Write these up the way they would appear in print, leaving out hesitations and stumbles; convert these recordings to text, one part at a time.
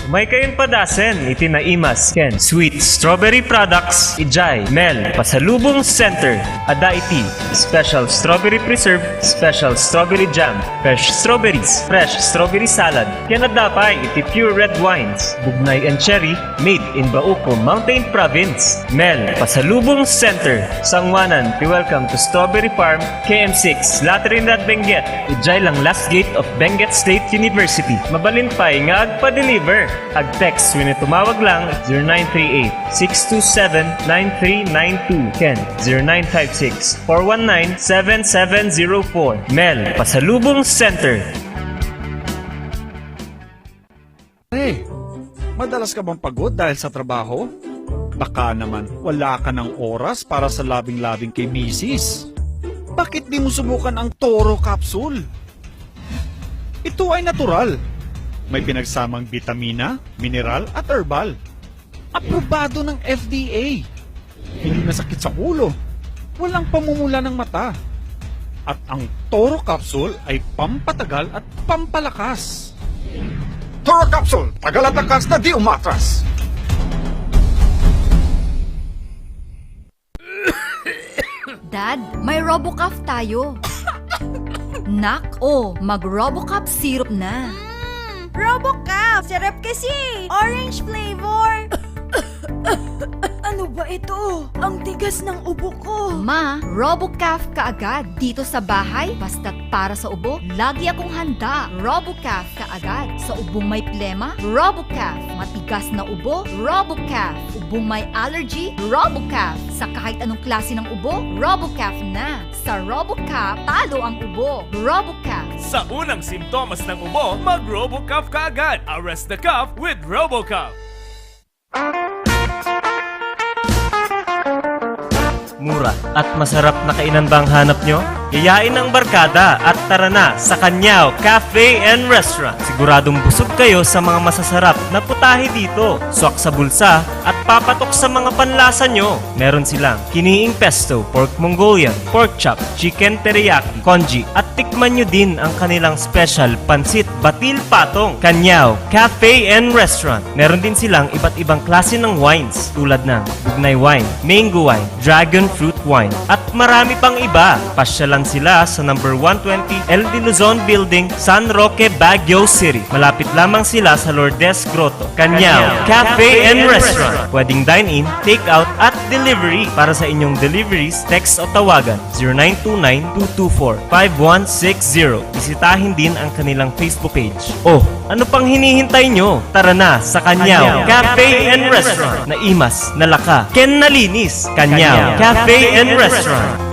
May kayon padasen, iti na imas, ken sweet strawberry products, ijay, Mel, Pasalubong Center, ada iti, special strawberry preserve, special strawberry jam, fresh strawberries, fresh strawberry salad, ken adapay iti pure red wines, bugnay and cherry, made in Bauco Mountain Province. Mel, Pasalubong Center, Sangwanan, welcome to Strawberry Farm, KM6, Latrinidad, Benguet, ijay lang last gate of Benguet State University. Mabalin pa'y nga agpa-deliver. Ag-text when tumawag lang 0938-627-9392. Ken 0956-419-7704. Mel, Pasalubong Center. Hey, madalas ka bang pagod dahil sa trabaho? Baka naman wala ka ng oras para sa labing-labing kay misis. Bakit di mo subukan ang Toro Capsule? Ito ay natural. May pinagsamang bitamina, mineral at herbal. Aprobado ng FDA. Hindi nasakit sa ulo. Walang pamumula ng mata. At ang Toro Capsule ay pampatagal at pampalakas. Toro Capsule, tagal at lakas na di umatras. Dad, may RoboCuff tayo. Nak, mag-RoboCuff syrup na. RoboCuff! Sarap kasi! Orange flavor! Ano ba ito? Ang tigas ng ubo ko! Ma, RoboCuff kaagad. Dito sa bahay, basta't para sa ubo, lagi akong handa. RoboCuff kaagad. Sa ubong may plema, RoboCuff. Matigas na ubo, RoboCuff. Ubong may allergy, RoboCuff. Sa kahit anong klase ng ubo, RoboCuff na. Sa RoboCuff, talo ang ubo. RoboCuff. Sa unang simptomas ng ubo, mag-RoboCuff ka agad. Arrest the cough with RoboCuff. Mura at masarap na kainan ba ang hanap nyo? Yayain ang barkada at tara na sa Kanyao Cafe and Restaurant. Siguradong busog kayo sa mga masasarap na putahe dito. Swak sa bulsa at papatok sa mga panlasa nyo. Meron silang kiniing pesto, pork Mongolian, pork chop, chicken teriyaki, congee at tikman nyo din ang kanilang special pansit batil patong. Kanyao Cafe and Restaurant. Meron din silang iba't ibang klase ng wines tulad ng bugnay wine, mango wine, dragon fruit wine at marami pang iba. Pasyalan sila sa number 120 El de Luzon Building, San Roque, Baguio City. Malapit lamang sila sa Lourdes Grotto. Kanyao Cafe and Restaurant. Pwedeng dine-in, take-out at delivery. Para sa inyong deliveries, text o tawagan 0929-224-5160. Bisitahin din ang kanilang Facebook page. Ano pang hinihintay nyo? Tara na sa Kanyao Cafe and Restaurant. Naimas, nalaka, ken nalinis. Kanyao Cafe and Restaurant.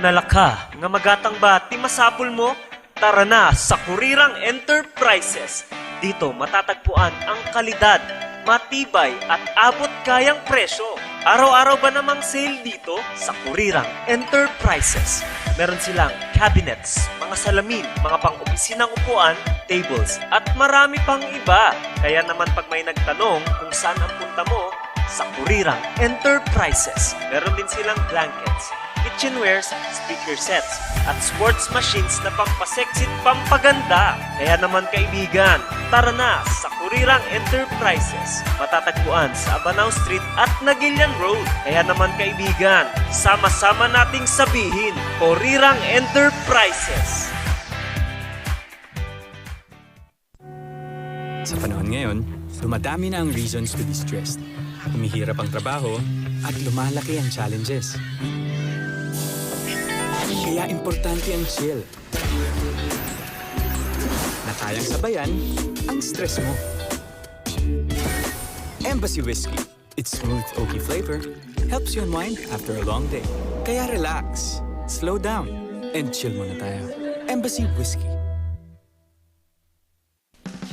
Nalaka, nga magatang ba ti masapul mo? Tara na sa Kurirang Enterprises. Dito matatagpuan ang kalidad, matibay at abot kayang presyo. Araw-araw ba namang sale dito sa Kurirang Enterprises? Meron silang cabinets, mga salamin, mga pang-opisinang upuan, tables, at marami pang iba. Kaya naman pag may nagtanong kung saan ang punta mo, sa Kurirang Enterprises. Meron din silang blankets, kitchenwares, speaker sets, at sports machines na pampaseksit pampaganda. Kaya naman kaibigan, tara na sa Kurirang Enterprises. Matatagpuan sa Abanao Street at Nagilian Road. Kaya naman kaibigan, sama-sama nating sabihin, Kurirang Enterprises. Sa panahon ngayon, dumadami na ang reasons to be stressed. Humihirap ang trabaho at lumalaki ang challenges. Kaya importante ang chill. Na kayang sabayan ang stress mo. Embassy Whiskey. Its smooth, oaky flavor helps you unwind after a long day. Kaya relax, slow down, and chill muna tayo. Embassy Whiskey.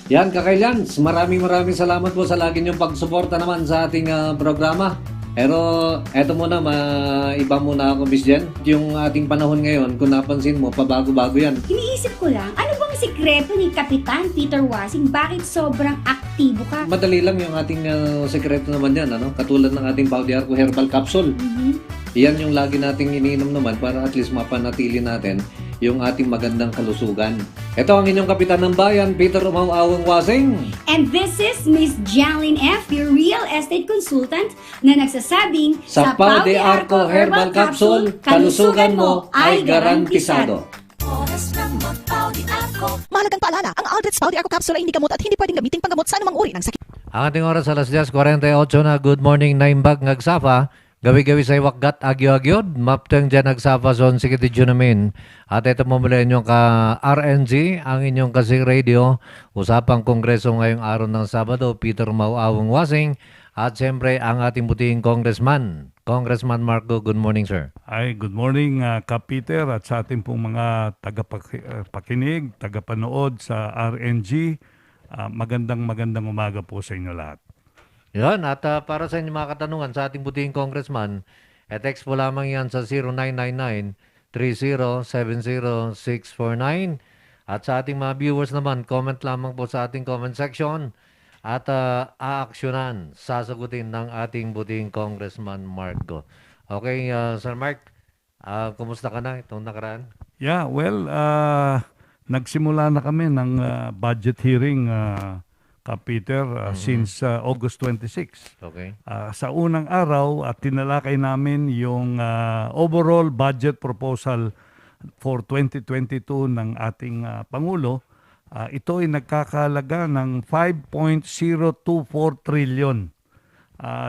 Yan, Kakailans, maraming salamat po sa lagi niyong pagsuporta naman sa ating programa. Pero eto muna, iba muna ako, Miss Jen. Yung ating panahon ngayon, kung napansin mo, pabago-bago yan. Iniisip ko lang, ano bang sikreto ni Kapitan Peter Wasing? Bakit sobrang aktibo ka? Madali lang yung ating sekreto naman yan, ano? Katulad ng ating Baudiarco Herbal Capsule. Iyan yung lagi nating iniinom naman para at least mapanatili natin yung ating magandang kalusugan. Ito ang inyong kapitan ng bayan, Peter Umawawang Wasing. And this is Miss Janlyn F., your real estate consultant na nagsasabing Sa Pau de Arco Herbal Capsule, kalusugan mo ay garantisado. Mahalagang paalala, ang Aldrich Pau de Arco Capsule ay hindi gamot at hindi pwedeng gamitin panggamot sa anumang uri ng sakit. Ang ating oras alas 10:48 na good morning na imbag ngagsafa. Gawi-gawi sa iwakgat agyo-agyod, mapteng dyan nagsafa son sikitidyo namin. At ito mo mula inyong ka-RNG, ang inyong kasing radio, usapang kongreso ngayong araw ng Sabado, Peter Umawawang Wasing, at siyempre ang ating butihing congressman, Congressman Marco. Good morning, sir. Ay, good morning Kap Peter at sa ating pong mga tagapakinig, tagapanood sa RNG. Magandang umaga po sa inyo lahat. Yan, at para sa inyong mga katanungan sa ating butihing congressman, text po lamang yan sa 0999-3070649. At sa ating mga viewers naman, comment lamang po sa ating comment section at aaksyonan, sasagutin ng ating butihing congressman Marco. Okay, Sir Mark, kumusta ka na itong nakaraan? Yeah, well, nagsimula na kami ng budget hearing Kap Peter since August 26. Okay. Sa unang araw at tinalakay namin yung overall budget proposal for 2022 ng ating Pangulo. Ito ay nagkakalaga ng 5.024 trillion.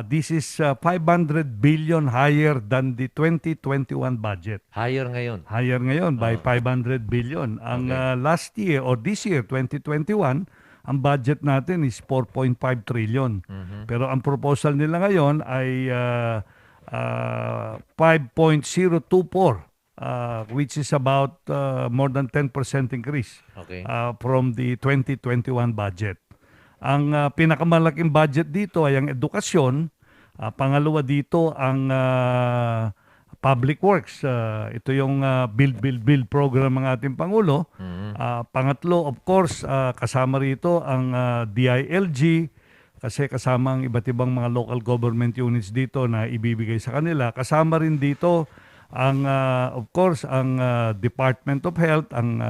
This is 500 billion higher than the 2021 budget. Higher ngayon? Higher ngayon by 500 billion. Ang last year or this year, 2021, ang budget natin is 4.5 trillion. Pero ang proposal nila ngayon ay 5.024, which is about more than 10% increase from the 2021 budget. Ang pinakamalaking budget dito ay ang edukasyon. Pangalawa dito ang public works. Ito yung build program ng ating Pangulo. Pangatlo, of course, kasama rito ang DILG kasi kasama ang iba't ibang mga local government units dito na ibibigay sa kanila. Kasama rin dito ang, of course, ang Department of Health, ang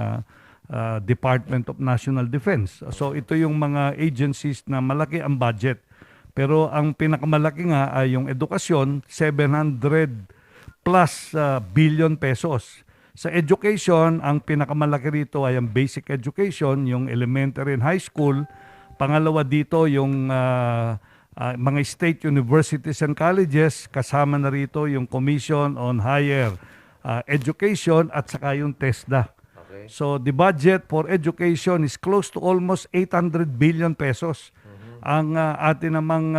Department of National Defense. So ito yung mga agencies na malaki ang budget. Pero ang pinakamalaki nga ay yung edukasyon, 700 plus billion pesos. Sa education, ang pinakamalaki rito ay ang basic education, yung elementary and high school. Pangalawa dito yung mga state universities and colleges. Kasama na rito yung Commission on Higher Education at saka yung TESDA. So the budget for education is close to almost 800 billion pesos. Ang atin namang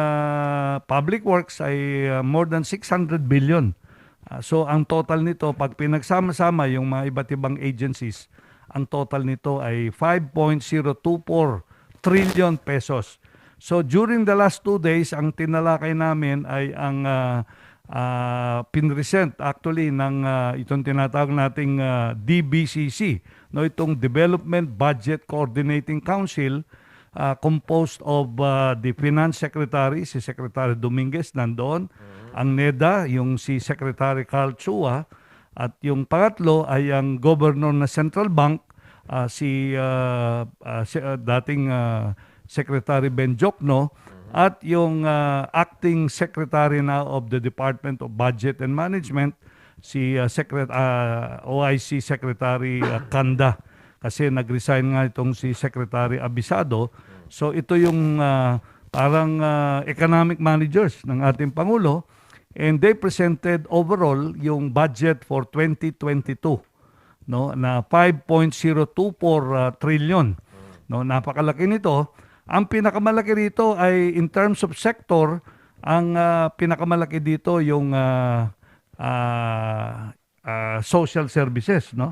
public works ay more than 600 billion. So ang total nito, pag pinagsama-sama yung mga iba't ibang agencies, ang total nito ay 5.024 trillion pesos. So during the last 2 days, ang tinalakay namin ay ang pinresent actually ng itong tinatawag nating DBCC, no, itong Development Budget Coordinating Council, composed of the Finance Secretary, si Secretary Dominguez nandoon, ang NEDA, yung si Secretary Carl Chua, at yung pangatlo ay ang Governor na Central Bank, si dating Secretary Ben Jokno, at yung Acting Secretary na of the Department of Budget and Management, si OIC Secretary Kanda. Kasi nag-resign nga itong si Secretary Abisado. So ito yung parang economic managers ng ating Pangulo. And they presented overall yung budget for 2022, no, na 5.024 trillion. No, napakalaki nito. Ang pinakamalaki rito ay in terms of sector, ang pinakamalaki dito yung social services, no?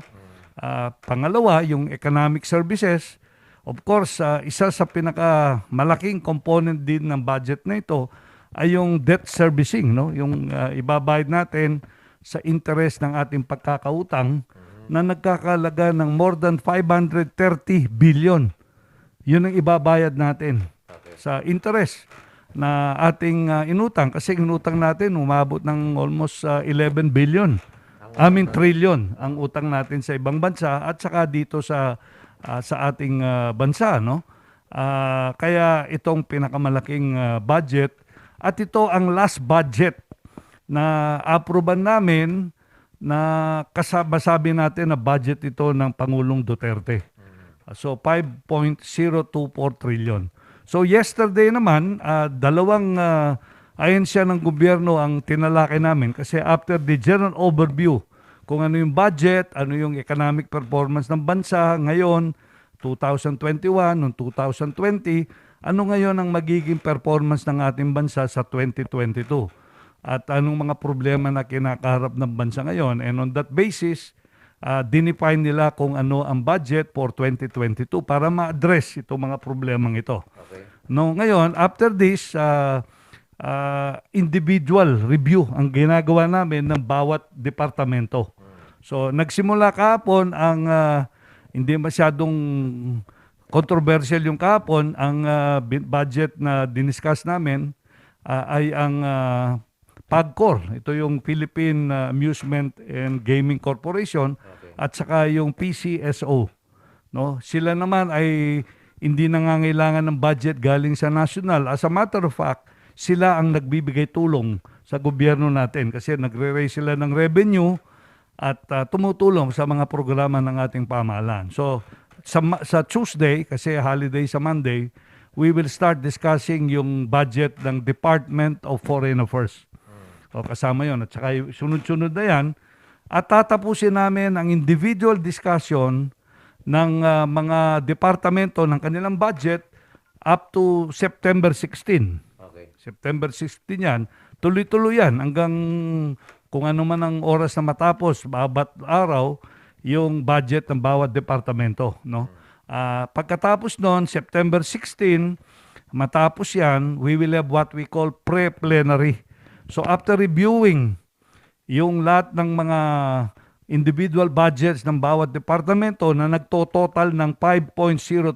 Pangalawa, yung economic services. Of course, isa sa pinakamalaking component din ng budget na ito ay yung debt servicing, no? Yung ibabayad natin sa interest ng ating pagkakautang na nagkakalaga ng more than 530 billion. Yun ang ibabayad natin sa interest. na ating inutang kasi inutang natin umabot ng almost 11 billion. Trillion ang utang natin sa ibang bansa at saka dito sa ating bansa, no? Kaya itong pinakamalaking budget at ito ang last budget na aproban namin na masabi natin na budget ito ng Pangulong Duterte. So 5.024 trillion. So yesterday naman, dalawang ahensya ng gobyerno ang tinalakay namin kasi after the general overview kung ano yung budget, ano yung economic performance ng bansa ngayon, 2021, noong 2020, ano ngayon ang magiging performance ng ating bansa sa 2022 at anong mga problema na kinakaharap ng bansa ngayon. And on that basis, dinefine nila kung ano ang budget for 2022 para ma-address itong mga problemang ito. Okay. No, ngayon, after this, individual review ang ginagawa namin ng bawat departamento. So, nagsimula kahapon ang hindi masyadong controversial yung kahapon, ang budget na diniscuss namin ay ang PAGCOR. Ito yung Philippine Amusement and Gaming Corporation at saka yung PCSO. No? Sila naman ay hindi nangangailangan ng budget galing sa national. As a matter of fact, sila ang nagbibigay tulong sa gobyerno natin kasi nagre-raise sila ng revenue at tumutulong sa mga programa ng ating pamahalaan. So sa Tuesday, kasi holiday sa Monday, we will start discussing yung budget ng Department of Foreign Affairs. O kasama yon at saka sunod-sunod na yan. At tatapusin namin ang individual discussion ng mga departamento ng kanilang budget up to September 16. Okay. September 16 yan. Tuloy-tuloy yan hanggang kung ano man ang oras na matapos, babat araw, yung budget ng bawat departamento. No? Pagkatapos noon, September 16, matapos yan, we will have what we call pre-plenary. So after reviewing yung lahat ng mga individual budgets ng bawat departamento na nagtototal ng 5.024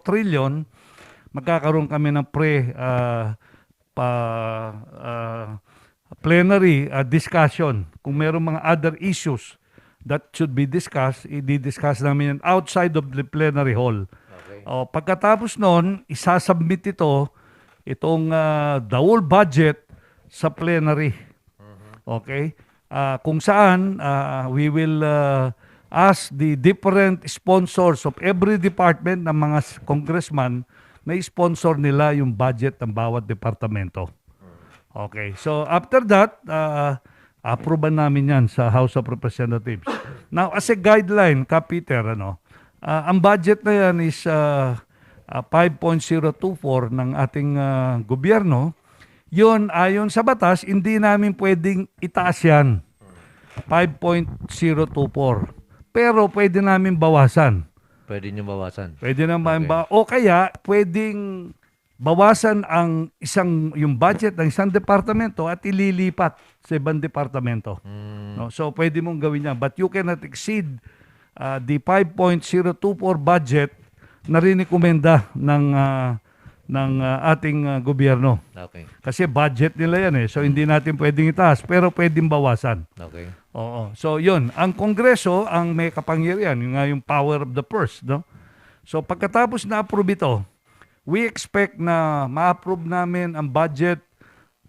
trillion, magkakaroon kami ng plenary discussion. Kung mayroong mga other issues that should be discussed, i-discuss namin yan outside of the plenary hall. Okay. Pagkatapos noon, isasubmit itong the whole budget sa plenary. Okay? Kung saan we will ask the different sponsors of every department ng mga congressman na sponsor nila yung budget ng bawat departamento. Okay. So after that, approvean namin yan sa House of Representatives. Now, as a guideline, Peter, ang budget na yan is 5.024 ng ating gobyerno. Yun, ayon sa batas, hindi namin pwedeng itaas yan. 5.024. Pero pwede namin bawasan. Pwede nyo bawasan? Pwede naman o kaya pwedeng bawasan yung budget ng isang departamento at ililipat sa ibang departamento. No? So pwede mong gawin yan. But you cannot exceed the 5.024 budget na rinikomenda ng ating gobyerno. Okay. Kasi budget nila yan So hindi natin pwedeng itaas pero pwedeng bawasan. Okay. Oo. So yun, ang Kongreso ang may kapangyarihan, yung power of the purse, no? So pagkatapos na approve ito, we expect na ma-approve namin ang budget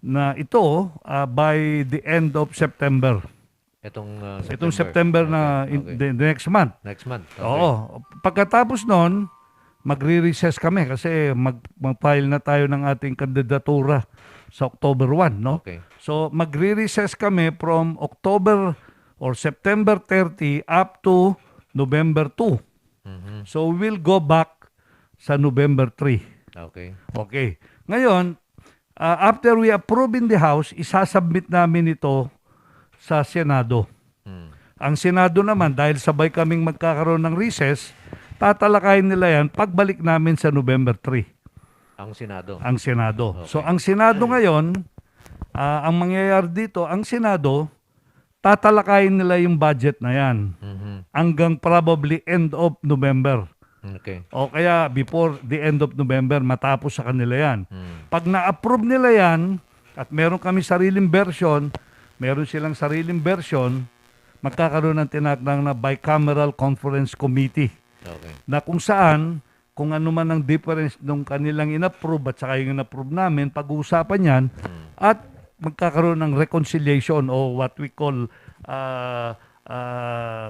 na ito by the end of September. Itong September na the next month. Next month. Okay. Oo. Pagkatapos noon, magre-recess kami kasi mag-file na tayo ng ating kandidatura sa October 1, no? Okay. So magre-recess kami from October or September 30 up to November 2. So we will go back sa November 3. Okay. Okay. Ngayon, after we approve in the House, isasubmit namin ito sa Senado. Ang Senado naman, dahil sabay kaming magkakaroon ng recess, tatalakayin nila yan pagbalik namin sa November 3. Ang Senado? Ang Senado. Okay. So, ang Senado ngayon, ang mangyayari dito, ang Senado, tatalakayin nila yung budget na yan hanggang probably end of November. Okay. O kaya before the end of November, matapos sa kanila yan. Pag na-approve nila yan, at meron kami sariling version, meron silang sariling version, magkakaroon ng tinatawag na Bicameral Conference Committee. Okay. Na kung saan, kung ano man ang difference nung kanilang in-approve at saka yung in-approve namin, pag-uusapan yan, at magkakaroon ng reconciliation o what we call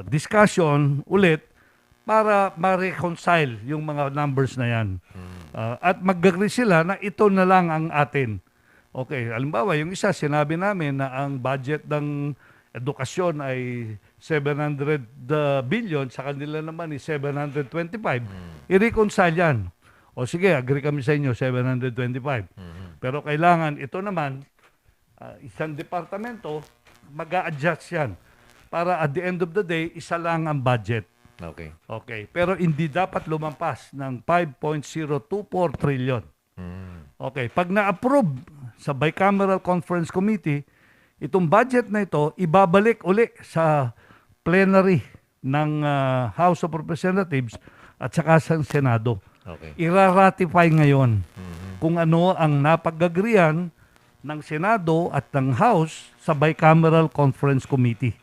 discussion ulit para ma-reconcile yung mga numbers na yan. At mag-agree sila na ito na lang ang atin. Okay, halimbawa, yung isa, sinabi namin na ang budget ng edukasyon ay 700 billion, sa kanila naman is 725. I-reconcile yan. O sige, agree kami sa inyo, 725. Pero kailangan, ito naman, isang departamento, mag-a-adjust yan. Para at the end of the day, isa lang ang budget. Okay. Okay. Pero hindi dapat lumampas ng 5.024 trillion. Okay. Pag na-approve sa Bicameral Conference Committee, itong budget na ito, ibabalik uli sa plenary ng House of Representatives at saka sa Senado. Okay. Ira-ratify ngayon kung ano ang napag-agrian ng Senado at ng House sa Bicameral Conference Committee.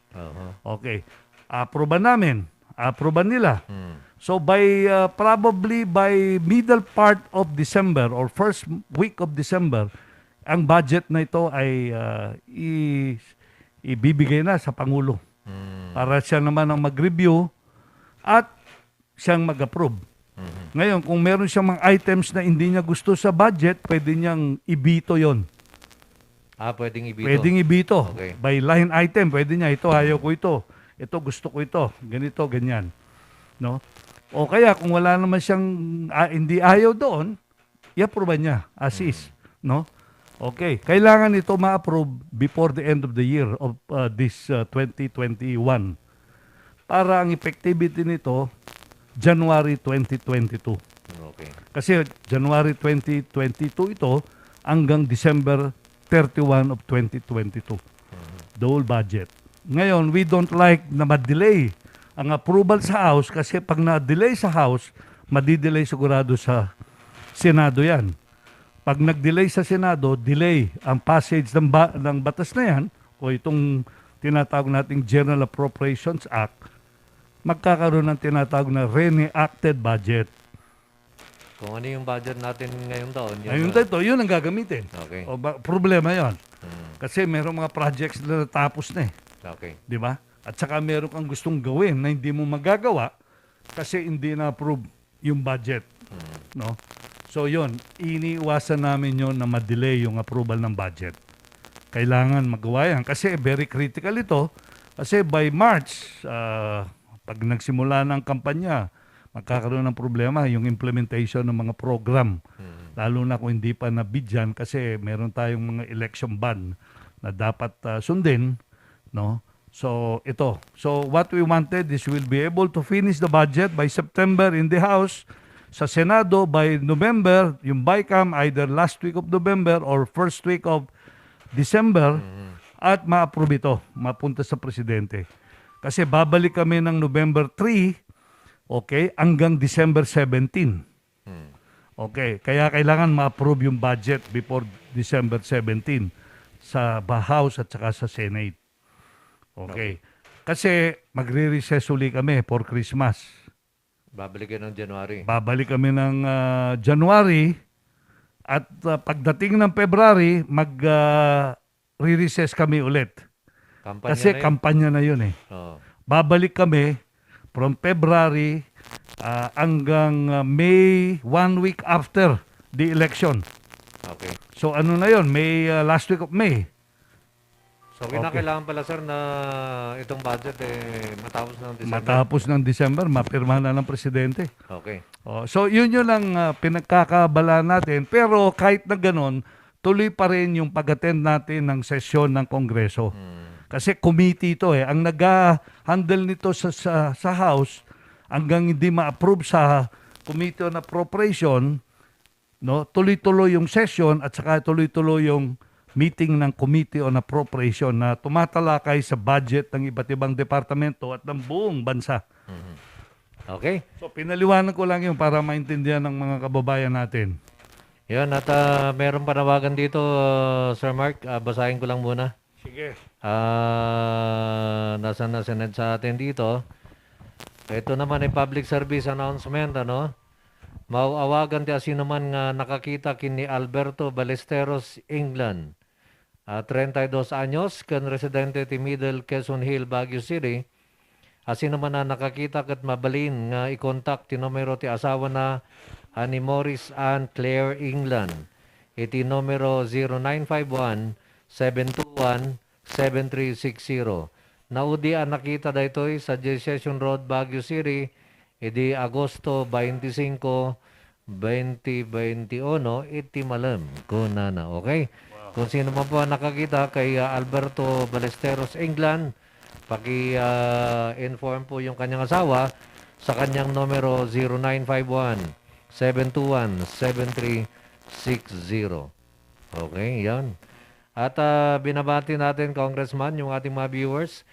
Okay. Aproban namin. Aproban nila. So probably by middle part of December or first week of December, ang budget na ito ay ibibigay na sa Pangulo. Para siya naman ang mag-review at siyang mag-approve. Ngayon, kung meron siyang mga items na hindi niya gusto sa budget, pwede niyang ibito yon. Pwedeng ibito. Pwedeng ibito. Okay. By line item, pwede niya, ito ayaw ko ito. Ito gusto ko ito. Ganito, ganyan. No? O kaya kung wala naman siyang hindi ayaw doon, i-approve niya as is. No? Okay. Kailangan ito ma-approve before the end of the year of this 2021. Para ang effectivity nito, January 2022. Okay. Kasi January 2022 ito hanggang December 31 of 2022. The whole budget. Ngayon, we don't like na ma-delay ang approval sa House kasi pag na-delay sa House, madidelay sigurado sa Senado yan. Pag nag-delay sa Senado, delay ang passage ng batas na yan o itong tinatawag nating General Appropriations Act, magkakaroon ng tinatawag na reenacted budget. Kung ano yung budget natin ngayong taon. Yun ang gagamitin. Okay. Problema yon. Kasi merong mga projects na natapos na eh. Okay. Di ba? At saka meron kang gustong gawin na hindi mo magagawa kasi hindi na-approve yung budget. No? So yun, iniiwasan namin yon na ma-delay yung approval ng budget. Kailangan magawa yan kasi very critical ito kasi by March, pag nagsimula ng kampanya, magkakaroon ng problema yung implementation ng mga program. Lalo na kung hindi pa nabidyan kasi meron tayong mga election ban na dapat sundin. No? So ito. So what we wanted is we'll be able to finish the budget by September in the House. Sa Senado by November, yung BICAM either last week of November or first week of December at ma-approve ito, mapunta sa Presidente. Kasi babalik kami ng November 3, okay, hanggang December 17. Okay, kaya kailangan ma-approve yung budget before December 17 sa House at saka sa Senate. Okay. Kasi magre-recess uli kami for Christmas. Babalik ng January. Babalik kami ng January at pagdating ng February, re-recess kami ulit. Kampanya kasi na yun. kampanya na yun eh. Babalik kami from February hanggang May, 1 week after the election. Okay. So ano na yun? May, last week of May. So kinakailangan pala sir na itong budget matapos ng December. Matapos ng December, mapirmahan na ng Presidente. Okay. So yun lang pinagkakabala natin. Pero kahit na ganon, tuloy pa rin yung pag-attend natin ng sesyon ng Kongreso. Kasi committee ito eh. Ang nag-handle nito sa House, hanggang hindi ma-approve sa Committee on Appropriation, no, tuloy-tuloy yung session at saka tuloy-tuloy yung meeting ng Committee on Appropriation na tumatalakay sa budget ng iba't ibang departamento at ng buong bansa. Okay? So pinaliwanag ko lang yun para maintindihan ng mga kababayan natin. Yan, at meron panawagan dito, Sir Mark. Basahin ko lang muna. Sige. Nasa nasinad sa atin dito. Ito naman ay public service announcement, ano? Mauawagan ti asino man nga nakakita kini Alberto Ballesteros, England. 32 anyos, kan residente ti Middle Quezon Hill, Baguio City. Asino man na nakakita kat mabalin nga i-contact ti numero ti asawa na ni Morris Ann Claire, England. Iti numero 0951-721-7360. Naudi ang nakita daytoy sa Session Road, Baguio City, iti Agosto 25, 2021, iti malam. Kunana, okay? Kung sino man po ang nakakita kay Alberto Ballesteros, England, paki-inform po yung kanyang asawa sa kanyang numero 0951-721-7360. Okay, yan. At binabati natin, Congressman, yung ating mga viewers.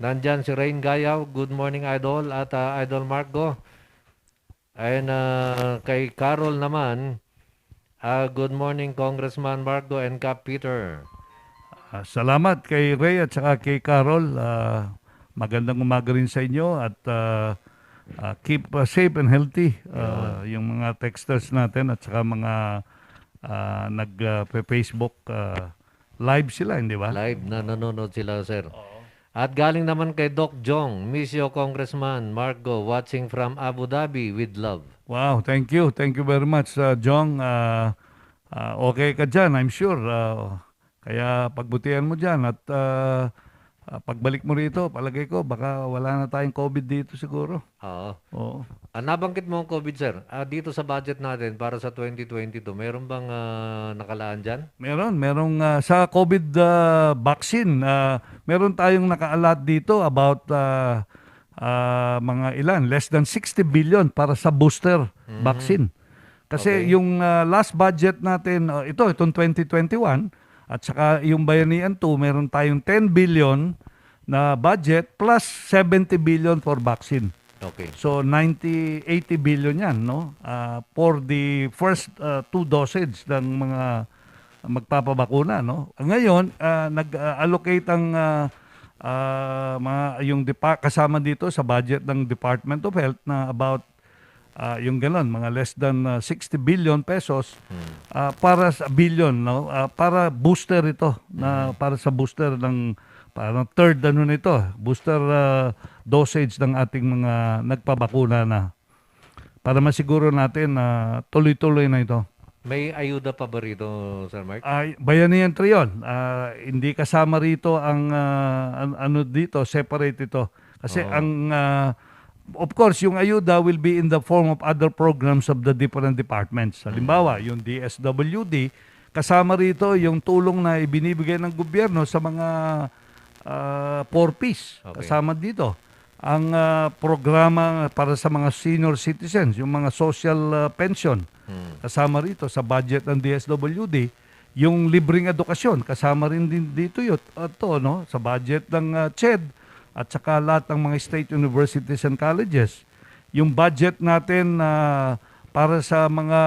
Nandyan si Rain Gayaw. Good morning, Idol. At Idol Marco. And kay Carol naman, good morning, Congressman Marco and Cap Peter. Salamat kay Ray at saka kay Carol. Magandang umaga rin sa inyo at keep safe and healthy yung mga texters natin at saka mga nag-Facebook live sila, hindi ba? Live na nanonood sila, sir. At galing naman kay Doc Jong, Miss you, Congressman Marco, watching from Abu Dhabi with love. Wow, thank you. Thank you very much, Jong. Okay ka dyan, I'm sure. Kaya pagbutihan mo dyan at pagbalik mo rito, palagay ko, baka wala na tayong COVID dito siguro. Oo. Oo. Nabanggit mo ang COVID, sir. Dito sa budget natin para sa 2022, meron bang nakalaan dyan? Merong sa COVID vaccine, meron tayong nakaalat dito about mga ilan, less than 60 billion para sa booster vaccine. Kasi yung last budget natin, itong 2021, at saka yung Bayanihan 2, meron tayong 10 billion na budget plus 70 billion for vaccine. Okay. So 80 billion yan, no? For the first 2 dosage ng mga magpapabakuna, no? Ngayon, nag-allocate ang yung kasama dito sa budget ng Department of Health na about yung ganon, mga less than 60 billion pesos para sa billion, no? Para booster ito, na para sa booster ng parang third nito, booster dosage ng ating mga nagpabakuna na. Para masiguro natin na tuloy-tuloy na ito. May ayuda pa ba rito, Sir Mark? Bayanihan 3 yun. Hindi kasama rito ang ano dito, separate ito. Kasi of course, yung ayuda will be in the form of other programs of the different departments. Halimbawa, yung DSWD, kasama rito yung tulong na ibinibigay ng gobyerno sa mga 4Ps. Okay. Kasama dito. Ang programa para sa mga senior citizens, yung mga social pension, kasama rito sa budget ng DSWD. Yung libreng edukasyon, kasama rin din dito yun. Ito, no? Sa budget ng CHED, at saka lahat ng mga state universities and colleges. Yung budget natin para sa mga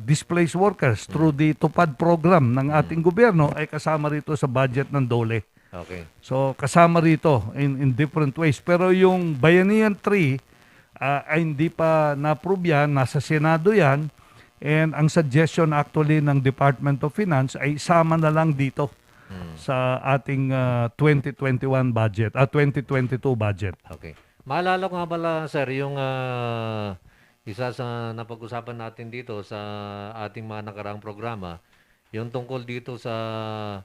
displaced workers through the TUPAD program ng ating gobyerno ay kasama rito sa budget ng DOLE. Okay. So kasama rito in different ways. Pero yung Bayanihan 3 ay hindi pa na-approve yan, nasa Senado yan, and ang suggestion actually ng Department of Finance ay isama na lang dito sa ating 2021 budget, 2022 budget. Okay. Maalala ko nga pala, sir, yung isa sa napag-usapan natin dito sa ating mga nakaraang programa, yung tungkol dito sa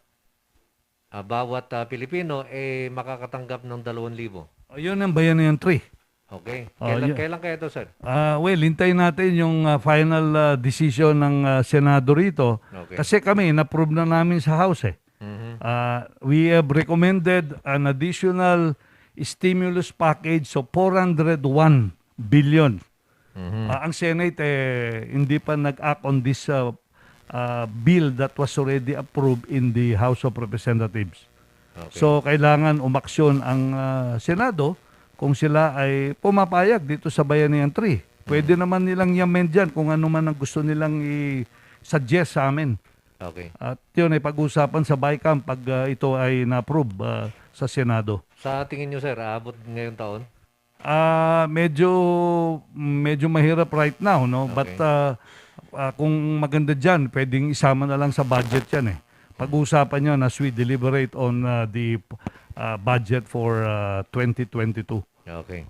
bawat Pilipino makakatanggap ng 2,000. Yun ang Bayanihan 3. Okay. Yun. Kailan kaya ito, sir? Well, hintayin natin yung final decision ng Senado rito. Okay. Kasi kami, na-approve na namin sa House eh. We have recommended an additional stimulus package of 401 billion. Ang Senate hindi pa nag-act on this bill that was already approved in the House of Representatives. Okay. So kailangan umaksyon ang Senado kung sila ay pumapayag dito sa Bayanihan 3. Pwede naman nilang i-amend dyan kung ano man ang gusto nilang i-suggest sa amin. Okay. At yun ay pag-usapan sa BICAM pag ito ay na-approve sa Senado. Sa tingin nyo, sir, aabot ngayong taon? Medyo mahirap right now, no? Okay. But kung maganda dyan, pwedeng isama na lang sa budget yan eh. Pag-uusapan yun as we deliberate on the budget for 2022. Okay.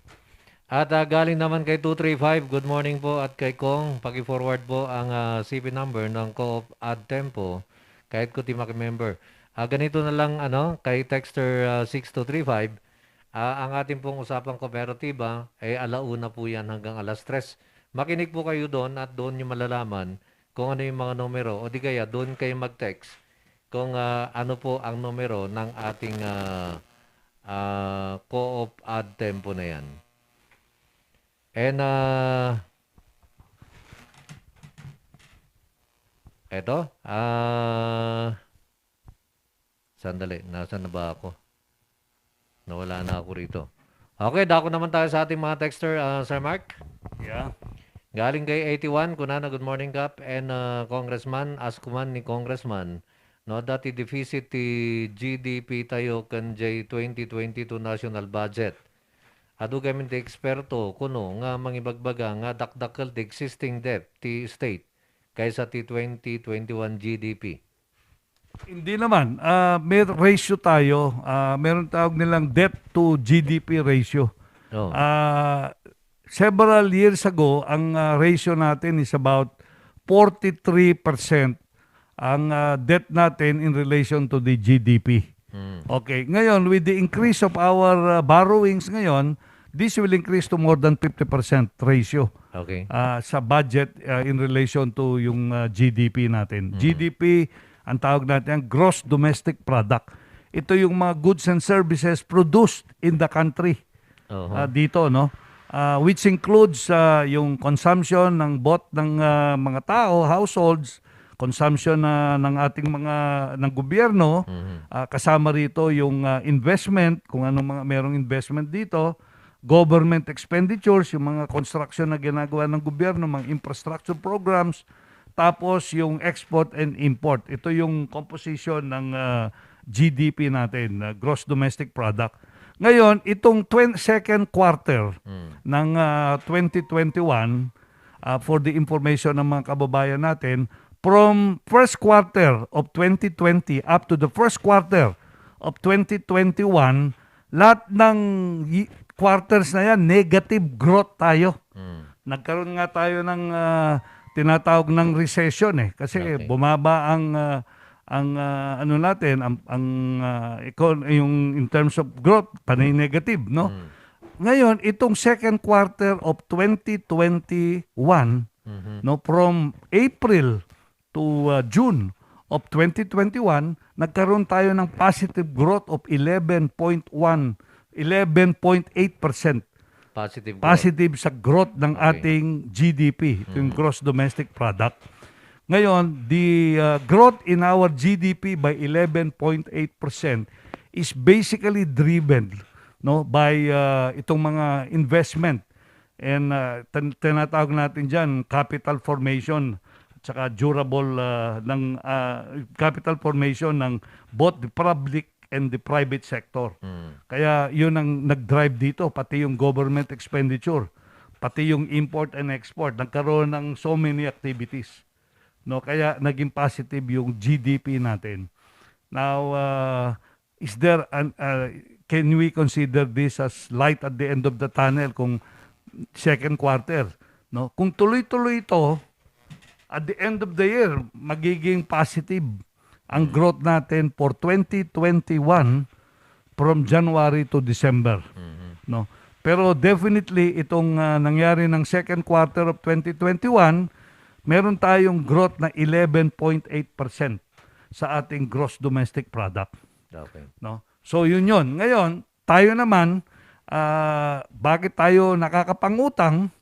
At galing naman kay 235, good morning po, at kay Kong, paki-forward po ang CP number ng Co-op Ad Tempo, kahit ko member. Ganito na lang, kay Texter 6235, ang ating pong usapang kooperatiba ay alauna po yan hanggang alas 3. Makinig po kayo doon at doon nyo malalaman kung ano yung mga numero, o di kaya doon kayo mag-text kung ano po ang numero ng ating Co-op Ad Tempo na yan. And, eto, sandali, nasaan na ba ako? Nawala na ako rito. Okay, dako naman tayo sa ating mga texter, Sir Mark. Yeah. Galing kay 81, kunana, good morning, Kap, and Congressman, askuman ni Congressman, no, dati deficit ti GDP tayo kanjay 2022 national budget. Adu kami ti eksperto kuno nga mangibagbaga nga dakdakkel ti existing debt ti state kaysa ti 2021 GDP. Hindi naman. May ratio tayo. Meron tawag nilang debt to GDP ratio. Oh. Several years ago, ang ratio natin is about 43% ang debt natin in relation to the GDP. Okay. Ngayon, with the increase of our borrowings ngayon, this will increase to more than 50% ratio Okay. sa budget in relation to yung GDP natin. GDP, ang tawag natin, gross domestic product. Ito yung mga goods and services produced in the country. Dito, no? Which includes yung consumption ng mga tao, households, consumption ng ating ng gobyerno, kasama rito yung investment, kung anong merong investment dito, government expenditures, yung mga construction na ginagawa ng gobyerno, mga infrastructure programs, tapos yung export and import. Ito yung composition ng GDP natin, gross domestic product. Ngayon, itong second quarter ng 2021, for the information ng mga kababayan natin, from first quarter of 2020 up to the first quarter of 2021, lahat ng quarters na yan, negative growth tayo. Nagkaroon nga tayo ng tinatawag ng recession kasi bumaba ang ano natin yung in terms of growth panay negative, no? Ngayon itong second quarter of 2021, no, from April to June of 2021, nagkaroon tayo ng positive growth of 11.8%. Positive sa growth ng ating GDP, yung gross domestic product. Ngayon, the growth in our GDP by 11.8% is basically driven, no, by itong mga investment and tinatawag natin diyan capital formation at saka durable ng capital formation ng both the public and the private sector. Kaya yun ang nag-drive dito, pati yung government expenditure, pati yung import and export, nagkaroon ng so many activities. No, kaya naging positive yung GDP natin. Now, is there can we consider this as light at the end of the tunnel kung second quarter? No, kung tuloy-tuloy ito, at the end of the year, magiging positive ang growth natin for 2021 from January to December. No? Pero definitely itong nangyari ng second quarter of 2021, meron tayong growth na 11.8% sa ating gross domestic product. Okay. No? So yun. Ngayon, tayo naman, bakit tayo nakakapangutang?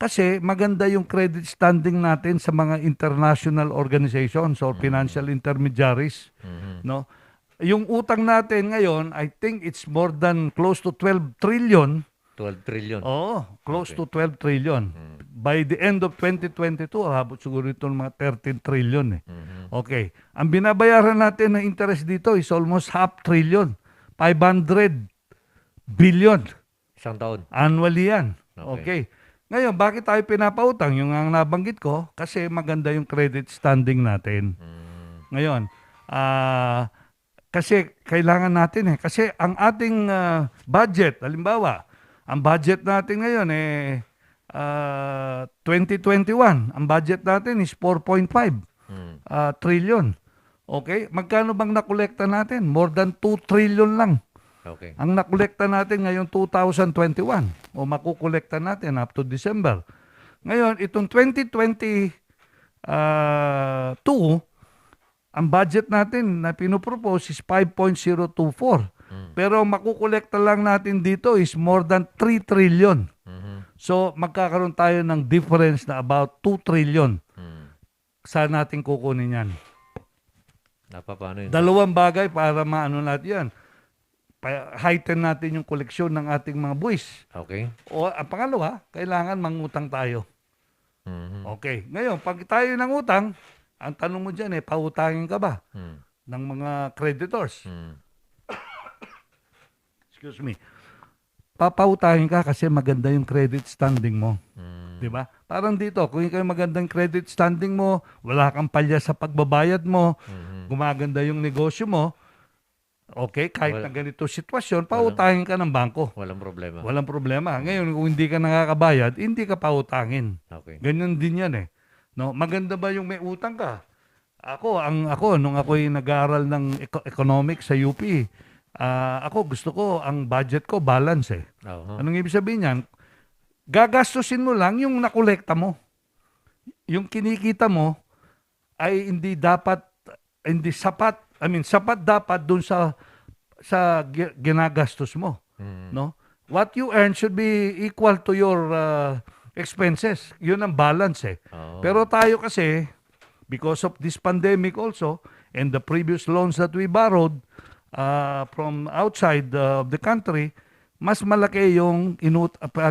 Kasi maganda yung credit standing natin sa mga international organizations or financial intermediaries, no? Yung utang natin ngayon, I think it's more than close to 12 trillion 12 trillion. Oo, close to 12 trillion. By the end of 2022, habot siguro ito ng mga 13 trillion eh. Okay. Ang binabayaran natin na interest dito is almost half trillion. 500 billion. Isang taon. Annually yan. Okay. Okay. Ngayon, bakit tayo pinapautang? Yung ang nabanggit ko, kasi maganda yung credit standing natin. Ngayon, kasi kailangan natin eh. Kasi ang ating budget, halimbawa, ang budget natin ngayon 2021, ang budget natin is 4.5 trillion. Okay? Magkano bang nakolekta natin? More than 2 trillion lang. Okay. Ang nakolekta natin ngayon 2021 o makukolekta natin up to December. Ngayon, itong 2022, ang budget natin na pinopropose is 5.024. Pero makukolekta lang natin dito is more than 3 trillion. So, magkakaroon tayo ng difference na about 2 trillion. Saan natin kukunin yan? Paano yun? Dalawang bagay para maano natin yan. Heighten natin yung koleksyon ng ating mga buwis. Okay. O ang pangalawa, kailangan mangutang tayo. Okay. Ngayon, pag tayo ng utang, ang tanong mo dyan pautangin ka ba ng mga creditors? Excuse me. Papautangin ka kasi maganda yung credit standing mo. Diba? Parang dito, kung ikaw magandang credit standing mo, wala kang palya sa pagbabayad mo, gumaganda yung negosyo mo, okay, kahit na ganito sitwasyon, pautangin ka ng bangko. Walang problema. Walang problema. Ngayon, kung hindi ka nakakabayad, hindi ka pautangin. Okay. Ganyan din yan eh. No, maganda ba yung may utang ka? Ako nung ako'y nag-aaral ng economics sa UP, ako gusto ko ang budget ko balance eh. Anong ibig sabihin niyan? Gagastusin mo lang yung nakolekta mo. Yung kinikita mo ay hindi sapat. Sapat dapat dun sa ginagastos mo, no? What you earn should be equal to your expenses. Yun ang balance eh. Pero tayo kasi, because of this pandemic also, and the previous loans that we borrowed from outside of the country, mas malaki yung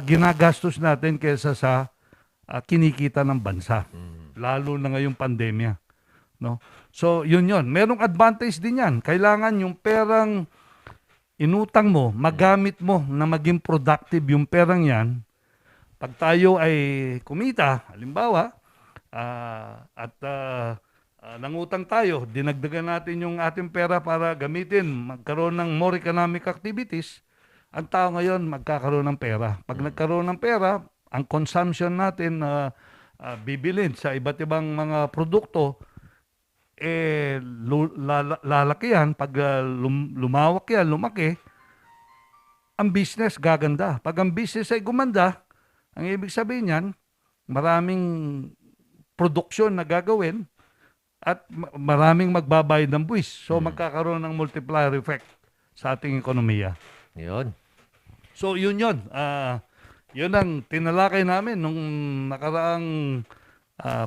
ginagastos natin kaysa sa kinikita ng bansa. Lalo na ngayong pandemya. No? So, yun. Merong advantage din yan. Kailangan yung perang inutang mo, magamit mo na maging productive yung perang yan. Pag tayo ay kumita, halimbawa, nangutang tayo, dinagdagan natin yung ating pera para gamitin, magkaroon ng more economic activities, ang tao ngayon magkakaroon ng pera. Pag nagkaroon ng pera, ang consumption natin bibilin sa iba't ibang mga produkto, lalaki yan. Pag lumawak yan, lumaki, ang business gaganda. Pag ang business ay gumanda, ang ibig sabihin yan, maraming produksyon na gagawin at maraming magbabayad ng buwis. So magkakaroon ng multiplier effect sa ating ekonomiya. Yun. So yun. Yun ang tinalakay namin nung nakaraang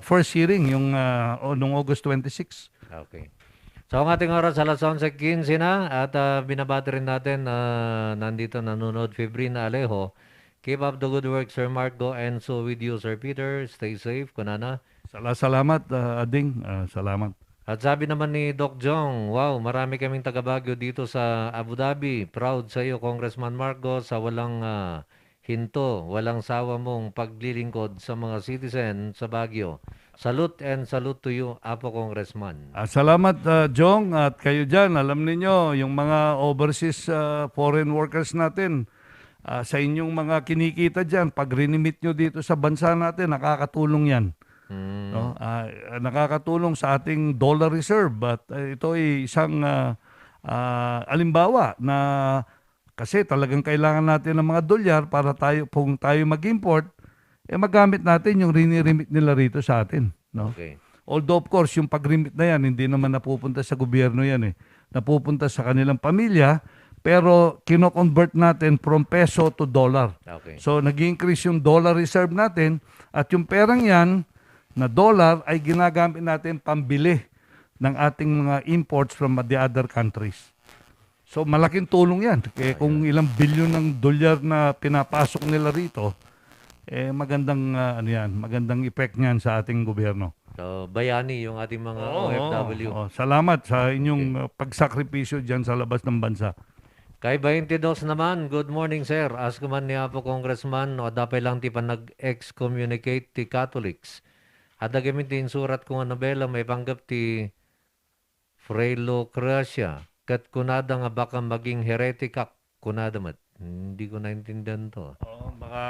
first hearing, nung August 26. Okay. So ang ating oras alas 11:15 na at binabati rin natin nandito nanonood Fibrina Alejo. Keep up the good work, Sir Marco, and so with you, Sir Peter. Stay safe, kunana. Salamat, Ading. Salamat. At sabi naman ni Doc Jong, wow, marami kaming taga-Baguio dito sa Abu Dhabi. Proud sa iyo, Congressman Marco, sa walang hinto, walang sawa mong paglilingkod sa mga citizen sa Baguio. Salute and salute to you, Apo Congressman. Salamat, Jong. At kayo dyan, alam niyo yung mga overseas foreign workers natin, sa inyong mga kinikita dyan, pag rinimit nyo dito sa bansa natin, nakakatulong yan. No? Nakakatulong sa ating dollar reserve. At ito ay isang alimbawa na kasi talagang kailangan natin ng mga dolyar para kung tayo mag-import, magamit natin yung rinirimit nila rito sa atin. No? Okay. Although of course, yung pag-remit na yan, hindi naman napupunta sa gobyerno yan. Napupunta sa kanilang pamilya, pero kino-convert natin from peso to dollar. Okay. So nag-increase yung dollar reserve natin at yung perang yan na dollar ay ginagamit natin pambili ng ating mga imports from the other countries. So malaking tulong yan. Kaya kung ilang bilyon ng dolyar na pinapasok nila rito, magandang magandang effect niyan sa ating gobyerno. So, bayani yung ating mga OFW. Salamat sa inyong pagsakripisyo diyan sa labas ng bansa. Kay 22 naman, good morning sir. Ask man niya po congressman, o dapat lang ti pa nag-excommunicate ti Catholics. Ada gamitin surat kung ano bela may panggap ti Freilocracia. Kat kunada nga baka maging heretic kunada mat. Hindi ko naintindihan to. Baka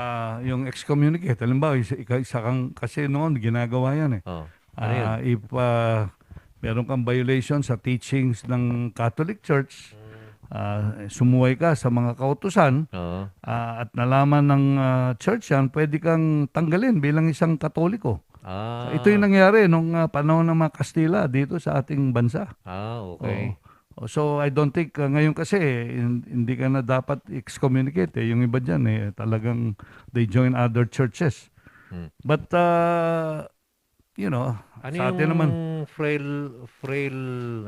yung excommunicate, halimbawa, isa kang, kasi noon, ginagawa yan eh. Ano yun? If meron kang violation sa teachings ng Catholic Church, sumuway ka sa mga kautusan, at nalaman ng church yan, pwede kang tanggalin bilang isang Katoliko. Ito yung nangyari nung panahon ng mga Kastila dito sa ating bansa. Okay. So I don't think ngayon kasi hindi ka na dapat excommunicate yung iba diyan talagang they join other churches. But you know, ano sa atin naman frail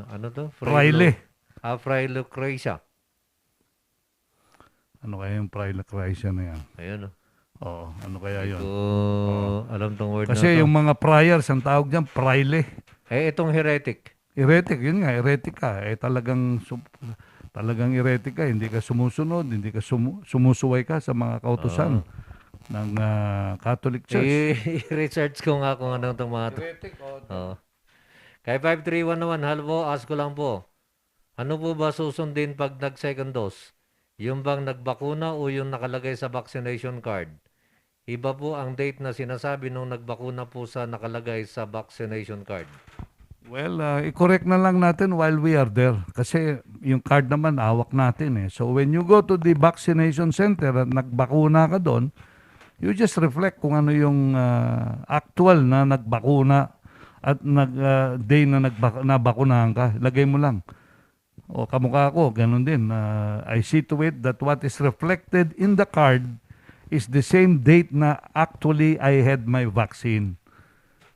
ano to? Fraile. Freilocracia. Ano kaya yung Freilocracia na yan? Ayun ano kaya yun? Alam tong word kasi na to. yung mga friars ang tawag diyan fraile. Itong heretic. Heretic, yun nga, heretic ka. Talagang heretic ka, hindi ka sumusunod, hindi ka sumusuway ka sa mga kautusan ng Catholic Church. I-research ko nga kung ano itong mga heretic. Kay 531 naman, halvo, ask ko lang po. Ano po ba susundin pag nag-second dose? Yung bang nagbakuna o yung nakalagay sa vaccination card? Iba po ang date na sinasabi nung nagbakuna po sa nakalagay sa vaccination card. Well, i-correct na lang natin while we are there. Kasi yung card naman, hawak natin eh. So when you go to the vaccination center at nagbakuna ka doon, you just reflect kung ano yung actual na nagbakuna at day na nabakunahan ka. Lagay mo lang. O kamukha ko, ganun din. I see to it that what is reflected in the card is the same date na actually I had my vaccine.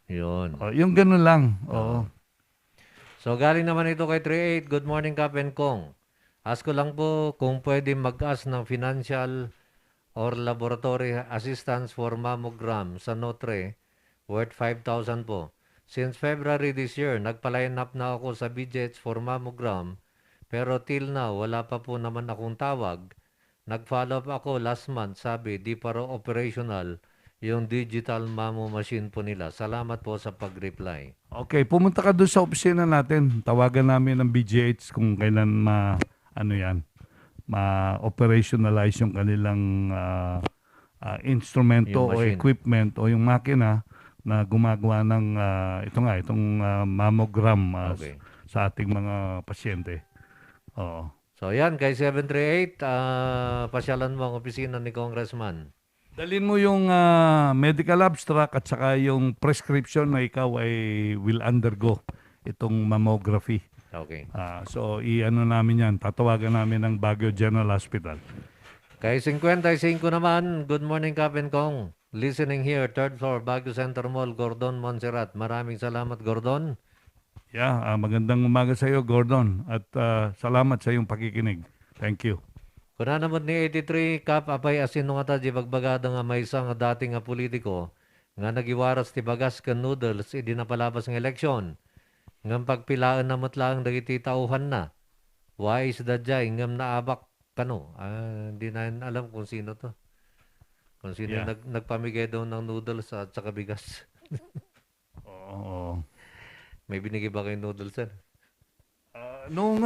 Yun. Yung ganun lang. So galing naman ito kay 38. Good morning, Kap and Kong. Ask ko lang po kung pwede mag-ask ng financial or laboratory assistance for mammogram sa Notre worth 5,000 po. Since February this year, nagpa-line up na ako sa BJH for mammogram pero till now wala pa po naman akong tawag. Nag-follow up ako last month, sabi di pa raw operational yung digital mammo machine po nila. Salamat po sa pag-reply. Okay, pumunta ka doon sa opisina natin. Tawagan namin ng BGH kung kailan ma-operationalize yung kanilang instrumento o equipment o yung makina na gumagawa ng itong mammogram sa ating mga pasyente. So yan, kay 738, pasyalan mo ang opisina ni Congressman. Dalhin mo yung medical abstract at saka yung prescription na ikaw ay will undergo itong mammography. Okay. So, i-ano namin yan. Tatawagan namin ng Baguio General Hospital. Kay 55 naman, good morning, Kap and Kong. Listening here, third floor, Baguio Center Mall, Gordon, Montserrat. Maraming salamat, Gordon. Yeah, magandang umaga sa iyo, Gordon. At salamat sa iyong pakikinig. Thank you. Kuna naman ni 83, Kap, apay asin nga ta, di bagbagada nga may isang dating nga politiko, nga nagiwaras ti bagas ka noodles, idi na palabas ng eleksyon. Ngam pagpilaan na matlaang dagiti tauhan na. Why is that jay? Ngam naabak kano. Hindi na alam kung sino to. Kung sino nagpamigay daw ng noodles at saka bigas. Oo. May binigay ba kayo noodles yan? Nung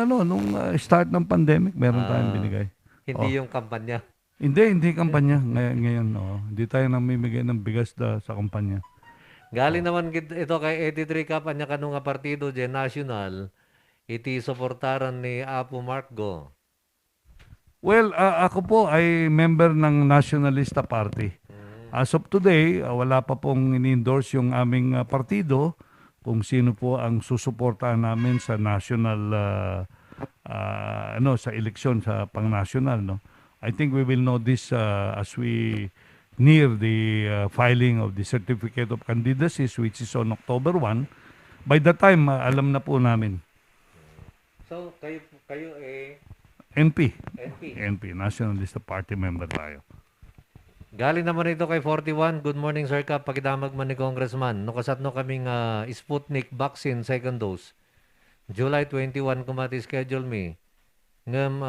start ng pandemic, meron tayong binigay. Hindi yung kampanya. Hindi kampanya. Ngayon, hindi tayo namimigay ng bigas sa kampanya. Galing naman ito kay 83 kampanya kanong partido dyan national, iti suportaran ni Apo Marco. Well, ako po ay member ng Nationalista Party. As of today, wala pa pong in-endorse yung aming partido kung sino po ang susuportahan namin sa national sa eleksyon sa pang-national, no. I think we will know this as we near the filing of the certificate of candidacy, which is on October 1. By the time alam na po namin. So kayo NP. National List Party member tayo. Galing naman ito kay 41. Good morning, Sir Kap. Pagidamag man ni Congressman. Nukasat no kaming Sputnik vaccine second dose. July 21 kumati schedule me. Ngam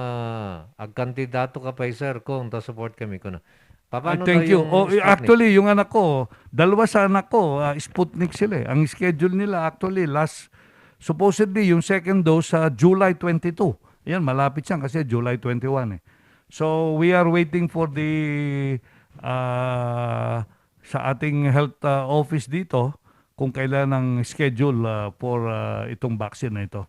agkandidato ka pa sir kung to support kami ko na. Paano Thank you. yung Oh, Sputnik? actually, yung anak ko, dalawa sa anak ko, Sputnik sila. Ang schedule nila actually supposedly yung second dose sa July 22. Yan, malapit yan kasi July 21 eh. So, we are waiting for the sa ating health office dito kung kailan ang schedule for itong vaccine na ito.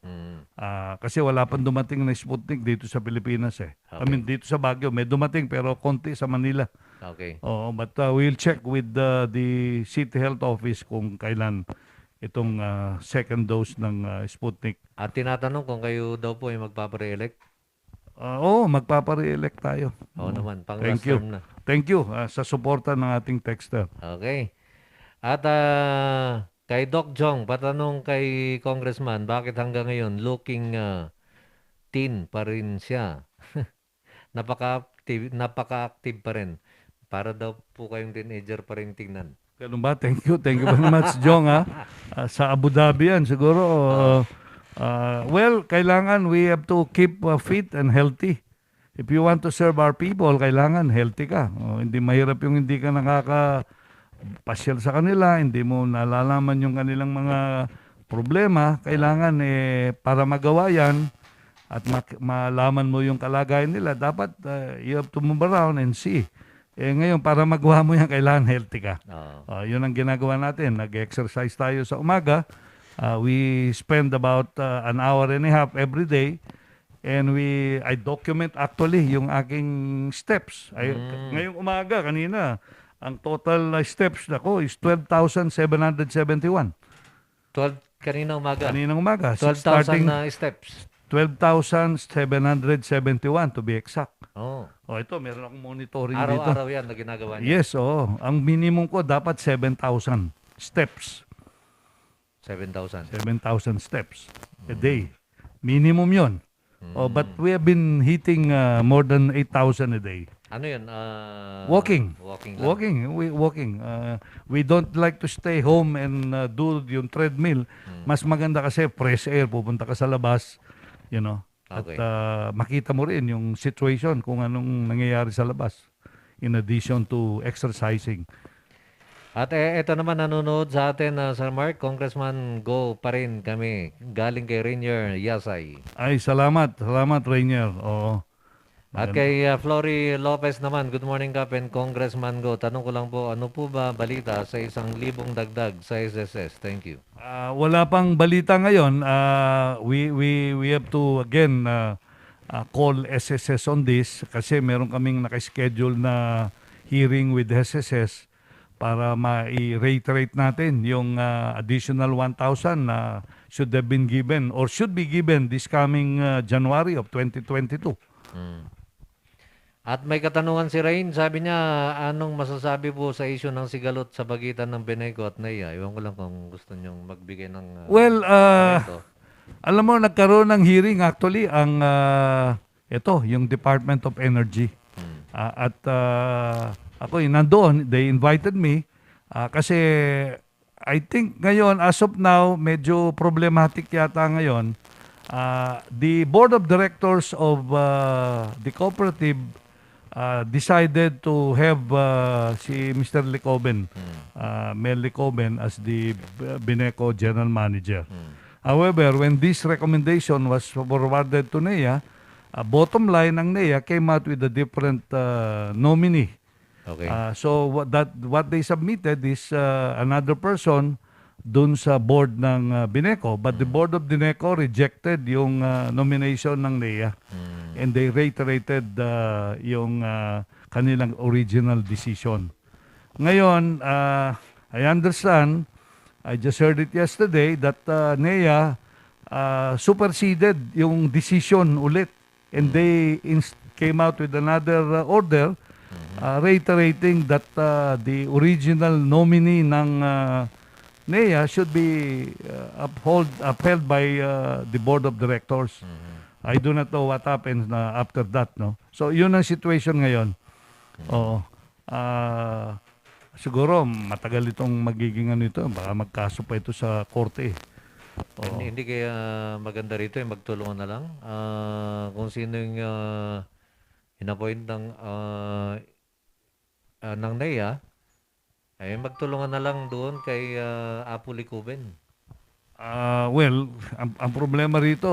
Kasi wala pang dumating na Sputnik dito sa Pilipinas eh. I mean, dito sa Baguio, may dumating pero konti sa Manila. Okay. Oo, but we'll check with the City Health Office kung kailan itong second dose ng Sputnik. At tinatanong kung kayo daw po ay magpapare-elect. Oo, magpapare-elect tayo. Oo naman, pang Thank last you. term na. Thank you sa suporta ng ating texter. Okay. At kay Doc Jong, patanong kay Congressman, bakit hanggang ngayon looking teen pa rin siya? Napaka-active pa rin. Para daw po kayong teenager pa rin tingnan. Ganun ba? Thank you. Thank you very much, Jong. Sa Abu Dhabi yan, siguro. Well, kailangan we have to keep fit and healthy. If you want to serve our people, kailangan healthy ka. Hindi mahirap yung hindi ka nakakapasyal sa kanila, hindi mo nalalaman yung kanilang mga problema. Kailangan para magawa yan at malaman mo yung kalagayan nila, dapat you have to move around and see. Ngayon, para magawa mo yan, kailangan healthy ka. Yun ang ginagawa natin. Nag-exercise tayo sa umaga. We spend about an hour and a half every day. And I document actually yung aking steps. Ngayong umaga, kanina, ang total steps ko is 12,771. 12 kanina umaga? Kaninang umaga. 12,000 steps. 12,771 to be exact. Oh. Ito, meron akong monitoring dito. Araw-araw yan na ginagawa niya? Yes, oo. Ang minimum ko dapat 7,000 steps. 7,000? 7,000 steps a day. Minimum yon. But we have been hitting more than 8,000 a day. Ano yun? Walking. Walking lang. Walking. We don't like to stay home and do yung treadmill. Mas maganda kasi fresh air. Pupunta ka sa labas. You know. Okay. At makita mo rin yung situation kung anong nangyayari sa labas. In addition to exercising. At ito naman nanonood sa atin, Sir Mark, Congressman Go pa rin kami. Galing kay Rainier Yasay. Ay, salamat. Salamat, Rainier. Oo. At kay Flory Lopez naman, good morning Kapen, Congressman Go. Tanong ko lang po, ano po ba balita sa 1,000 dagdag sa SSS? Thank you. Wala pang balita ngayon. We have to again call SSS on this kasi meron kaming nakaschedule na hearing with SSS para ma-reiterate natin yung additional 1,000 na should have been given or should be given this coming January of 2022. At may katanungan si Rain, sabi niya, anong masasabi po sa issue ng sigalot sa pagitan ng Beneco at NAIA? Iwan ko lang kung gusto niyong magbigay ng... alam mo, nagkaroon ng hearing actually ang yung Department of Energy. Ako nandoon, they invited me kasi I think ngayon, as of now, medyo problematic yata ngayon. The board of directors of the cooperative decided to have si Mr. Licoben, Mel Licoben as the Beneco General Manager. However, when this recommendation was forwarded to NAIA, bottom line ng NAIA came out with a different nominee. Okay. So what they submitted is another person dun sa board ng Beneco, but the board of Beneco rejected yung nomination ng NAIA. And they reiterated yung kanilang original decision. Ngayon, I understand, I just heard it yesterday, that NAIA superseded yung decision ulit. And they came out with another order reiterating that the original nominee ng NAIA should be upheld by the board of directors. I do not know what happens na after that, no? So, yun ang situation ngayon. Oo. Siguro, matagal itong magiging ano ito. Baka magkaso pa ito sa korte. Oo. Hindi kaya maganda rito magtulungan na lang. Kung sino yung in-appoint ng NEA, ay magtulungan na lang doon kay Apo Licuben. Well, ang problema rito,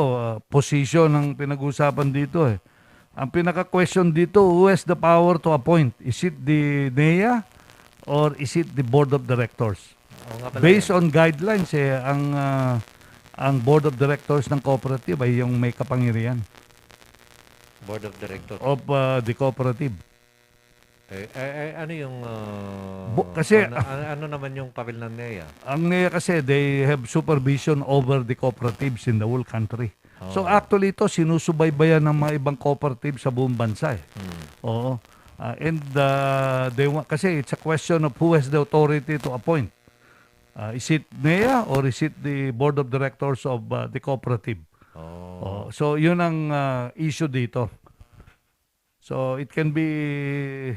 position ang pinag-usapan dito eh. Ang pinaka-question dito, who has the power to appoint? Is it the NEA or is it the Board of Directors? Based on guidelines, ang Board of Directors ng cooperative ay yung may kapangyarihan. Board of Directors. Of the cooperative. Ano yung... kasi, ano naman yung papel ng NEA? Ang NEA kasi, they have supervision over the cooperatives in the whole country. So actually ito, sinusubaybayan ng mga ibang cooperative sa buong bansa eh. Oo. And kasi it's a question of who has the authority to appoint. Is it NEA or is it the Board of Directors of the cooperative? So yun ang issue dito. So it can be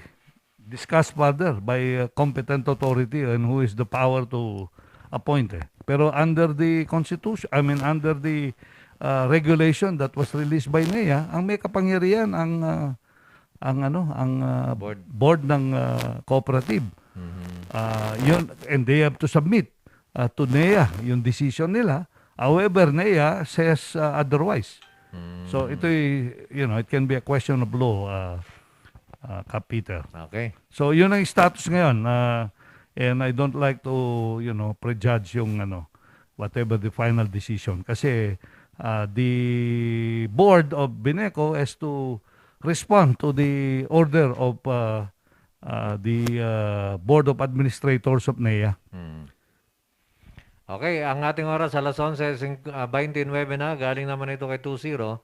discussed further by a competent authority and who is the power to appoint. Pero under the constitution, under the regulation that was released by NEA, ang may kapangyarihan ang board ng cooperative. Yun, and they have to submit to NEA yung decision nila. However, NEA says otherwise. So ito it can be a question of law, Peter. Okay. So yun ang status ngayon. And I don't like to prejudge yung whatever the final decision kasi the board of Bineco has to respond to the order of the Board of Administrators of NEA. Okay, ang ating oras alas 11:29 na. Galing naman ito kay 2-0.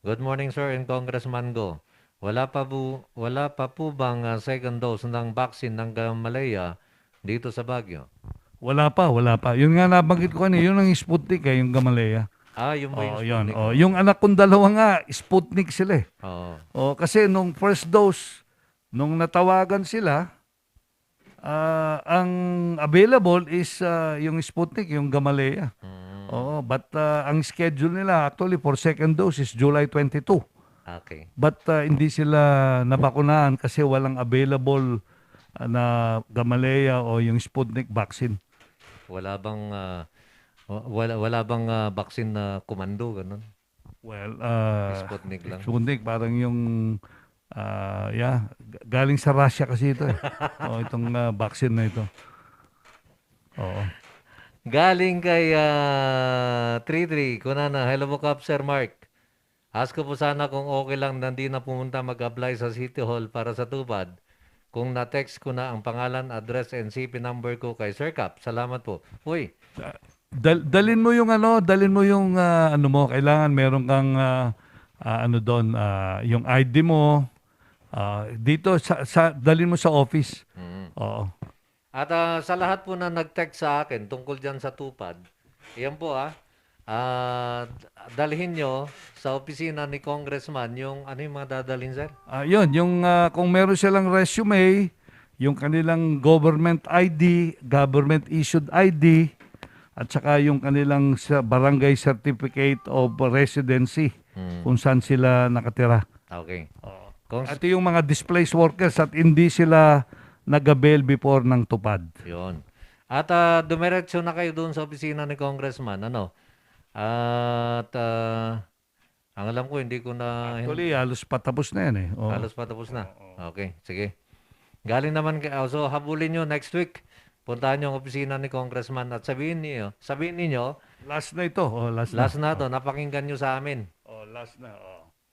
Good morning, sir and Congressman Go. Wala pa po bang second dose ng vaccine ng Gamaleya dito sa Baguio? Wala pa. Yun nga nabanggit ko kanina, yun ang Sputnik yung Gamaleya. Yung ba yung Sputnik? Yung anak kong dalawa nga, Sputnik sila eh. Kasi nung first dose, nung natawagan sila, ang available is yung Sputnik, yung Gamaleya. But ang schedule nila actually for second dose is July 22. Okay. But hindi sila nabakunahan kasi walang available na Gamaleya o yung Sputnik vaccine. Wala bang vaccine na komando ganun? Well, Sputnik lang. Sputnik parang yung galing sa Russia kasi ito eh. Itong vaccine na ito. Oo. Galing kay 33 Kunana. Hello po, Kap, Sir Mark. Ask ko po sana kung okay lang na hindi na pumunta mag-apply sa City Hall para sa tupad. Kung na-text ko na ang pangalan, address, and CP number ko kay Sir Cap. Salamat po. Uy. Dalin mo yung kailangan meron kang yung ID mo dito dalin mo sa office. Oo. At sa lahat po na nag-text sa akin tungkol diyan sa tupad, iyan po dalhin nyo sa opisina ni Congressman yung mga dadalhin, sir? Yun, yung kung meron silang resume, yung kanilang government ID, government issued ID, at saka yung kanilang barangay certificate of residency kung saan sila nakatira. Okay. At yung mga displaced workers at hindi sila nag-avail before ng tupad. Yun. At dumiretso na kayo doon sa opisina ni Congressman, At ang alam ko, hindi ko na... Actually, halos patapos na yan eh. Halos patapos na. Okay, sige. Galing naman, so habulin nyo next week. Puntahan nyo ang opisina ni Congressman at sabihin ninyo, last na ito. Last na to. Napakinggan nyo sa amin. Last na.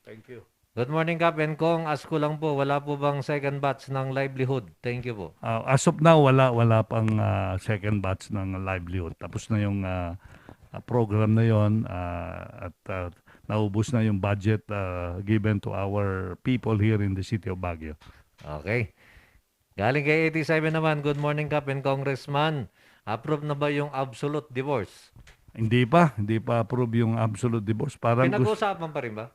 Thank you. Good morning, Kap. And Kong, ask ko lang po, wala po bang second batch ng livelihood? Thank you po. As of now, wala pang second batch ng livelihood. Tapos na yung program na yon at naubos na yung budget given to our people here in the city of Baguio. Okay. Galing kay 87 naman, good morning, Kap and Congressman. Approve na ba yung absolute divorce? Hindi pa approve yung absolute divorce. Parang pinag-uusapan pa rin ba?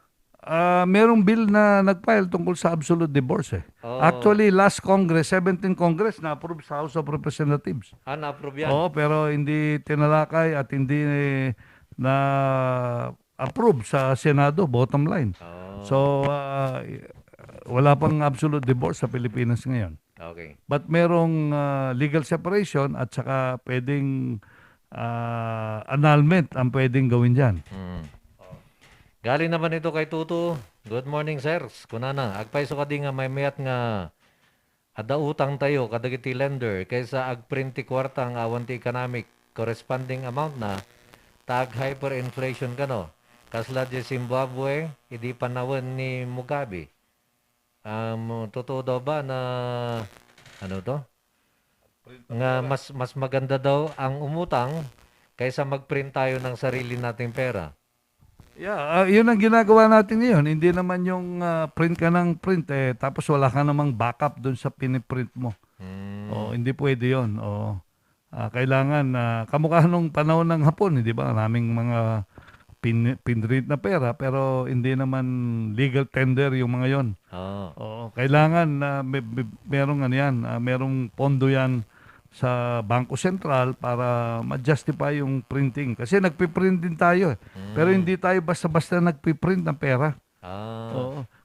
merong bill na nag-file tungkol sa absolute divorce eh. Oh. Actually, last Congress, 17 Congress, na-approve sa House of Representatives. Na-approve yan. Oo, pero hindi tinalakay at hindi na-approve sa Senado, bottom line. Oh. So, wala pang absolute divorce sa Pilipinas ngayon. Okay. But merong legal separation at saka pwedeng annulment ang pwedeng gawin dyan. Galing naman ito kay Tutu. Good morning, sirs. Kunana, agpaiso ka di nga may mayat nga ada utang tayo kadagiti lender kaysa agprinti kwarta ang awanti economic corresponding amount na tag hyperinflation kano. Kasla di Zimbabwe, idi panahon ni Mugabe. Totoo daw ba na ano to? Nga mas maganda daw ang umutang kaysa magprint tayo ng sarili nating pera. Yeah, yun ang ginagawa natin ngayon. Hindi naman yung print ka ng print tapos wala ka namang backup doon sa piniprint mo. Hindi pwede yun. Kailangan kamukha nung panahon ng Hapon, di ba? Maraming mga pinrint na pera pero hindi naman legal tender yung mga yon. Kailangan merong ano yan, merong pondo yan sa Bangko Sentral para ma-justify yung printing. Kasi nagpiprint din tayo. Pero hindi tayo basta-basta nagpiprint ng pera.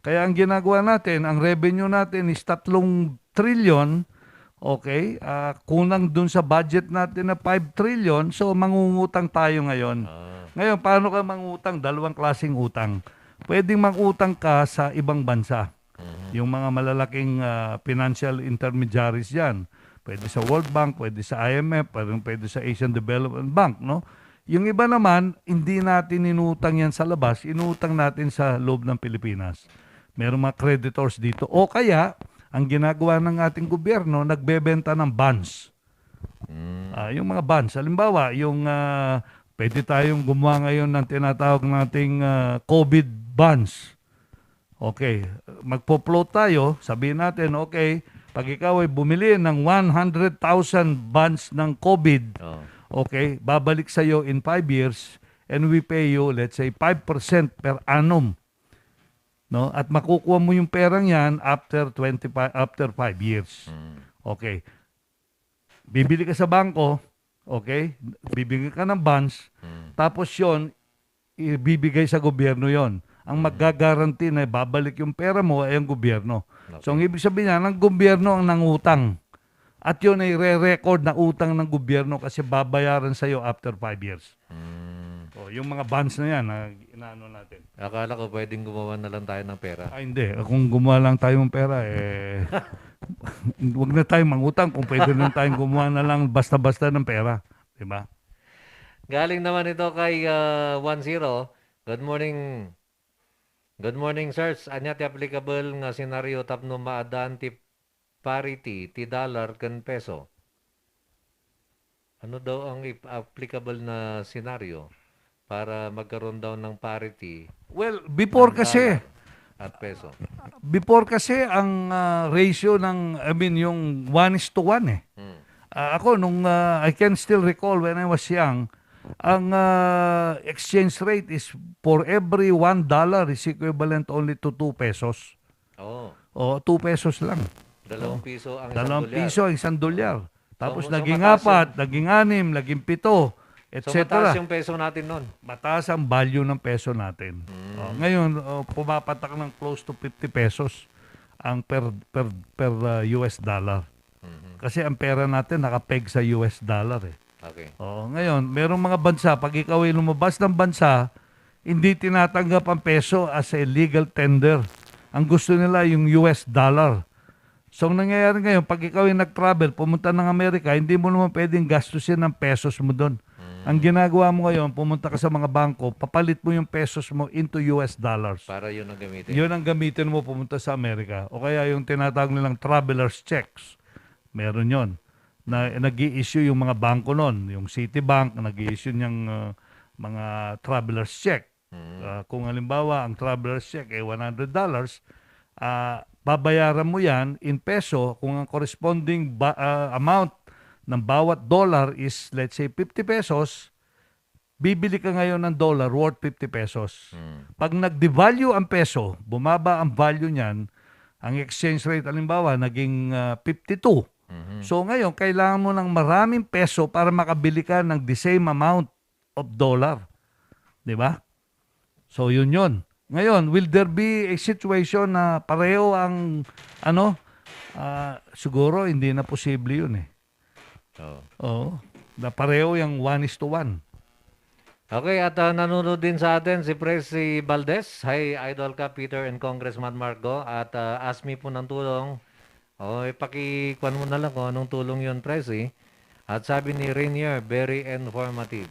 Kaya ang ginagawa natin, ang revenue natin is 3 trillion. Okay? Kunang dun sa budget natin na 5 trillion. So, mangungutang tayo ngayon. Ngayon, paano ka mangutang? Dalawang klaseng utang. Pwedeng mangutang ka sa ibang bansa. Yung mga malalaking financial intermediaries yan. Pwede sa World Bank, pwede sa IMF, pwede sa Asian Development Bank, no? Yung iba naman, hindi natin inutang yan sa labas, inutang natin sa loob ng Pilipinas. Merong mga creditors dito. O kaya, ang ginagawa ng ating gobyerno, nagbebenta ng bonds. Yung mga bonds. Halimbawa, yung pwede tayong gumawa ngayon ng tinatawag nating COVID bonds. Okay, magpo-float tayo, sabihin natin, okay, pag ikaw ay bumili ng 100,000 bonds ng COVID, okay, babalik sa iyo in 5 years and we pay you, let's say, 5% per annum. No? At makukuha mo yung perang yan after 5 years. Okay. Bibili ka sa bangko, okay, bibigyan ka ng bonds, tapos yon ibibigay sa gobyerno yon. Ang magagaranti na babalik yung pera mo ay ang gobyerno. Okay. So, ang ibig sabihin niya, ang gobyerno ang nangutang. At yun ay re-record na utang ng gobyerno kasi babayaran sa'yo after 5 years. Yung mga bonds na yan, inaano natin. Akala ko pwedeng gumawa na lang tayo ng pera. Hindi. Kung gumawa lang tayo ng pera, huwag na tayong mangutang. Kung pwede lang tayong gumawa na lang basta-basta ng pera. Diba? Galing naman ito kay 10. Good morning. Good morning, sirs. Anyat applicable nga senaryo tapno maadaan ti parity ti dollar kan peso. Ano daw ang applicable na senaryo para magkaroon daw ng parity? Well, before kasi at peso. Before kasi ang ratio ng yung 1:1 eh. Ako nung I can still recall when I was young, ang exchange rate is for every $1 is equivalent only to 2 pesos. 2 pesos lang. 2 piso ang $2 isang $1. Tapos So, naging mataas 4, naging 6, naging 7, etc. So mataas yung peso natin nun. Mataas ang value ng peso natin. Ngayon, pumapatak ng close to 50 pesos ang per US dollar. Kasi ang pera natin nakapeg sa US dollar eh. Okay. Ngayon, merong mga bansa, pag ikaw ay lumabas ng bansa, hindi tinatanggap ang peso as a legal tender. Ang gusto nila yung US dollar. So, ang nangyayari ngayon, pag ikaw ay nag-travel, pumunta ng Amerika, hindi mo naman pwedeng gastusin ng pesos mo doon. Ang ginagawa mo ngayon, pumunta ka sa mga bangko, papalit mo yung pesos mo into US dollars. Para yun ang gamitin. Yun ang gamitin mo pumunta sa Amerika. O kaya yung tinatawag nilang traveler's checks. Meron yon na nag-i-issue yung mga bangko noon. Yung Citibank, nag-i-issue niyang mga traveler's check. Kung halimbawa, ang traveler's check ay $100, babayaran mo yan in peso kung ang corresponding amount ng bawat dollar is, let's say, 50 pesos, bibili ka ngayon ng dollar worth 50 pesos. Pag nag-devalue ang peso, bumaba ang value niyan, ang exchange rate, halimbawa, naging 52. So ngayon, kailangan mo ng maraming peso para makabili ka ng the same amount of dollar. Di ba? So yun yun. Ngayon, will there be a situation na pareho ang siguro hindi na posible yun eh. Oo. Na pareho yung 1:1. Okay, at nanonood din sa atin si Presi Valdez. Hi, Idol ka, Peter and Congressman Marco. At ask me po ng tulong. Ipakikuan mo na lang kung anong tulong yun, Presi. At sabi ni Rainier, very informative.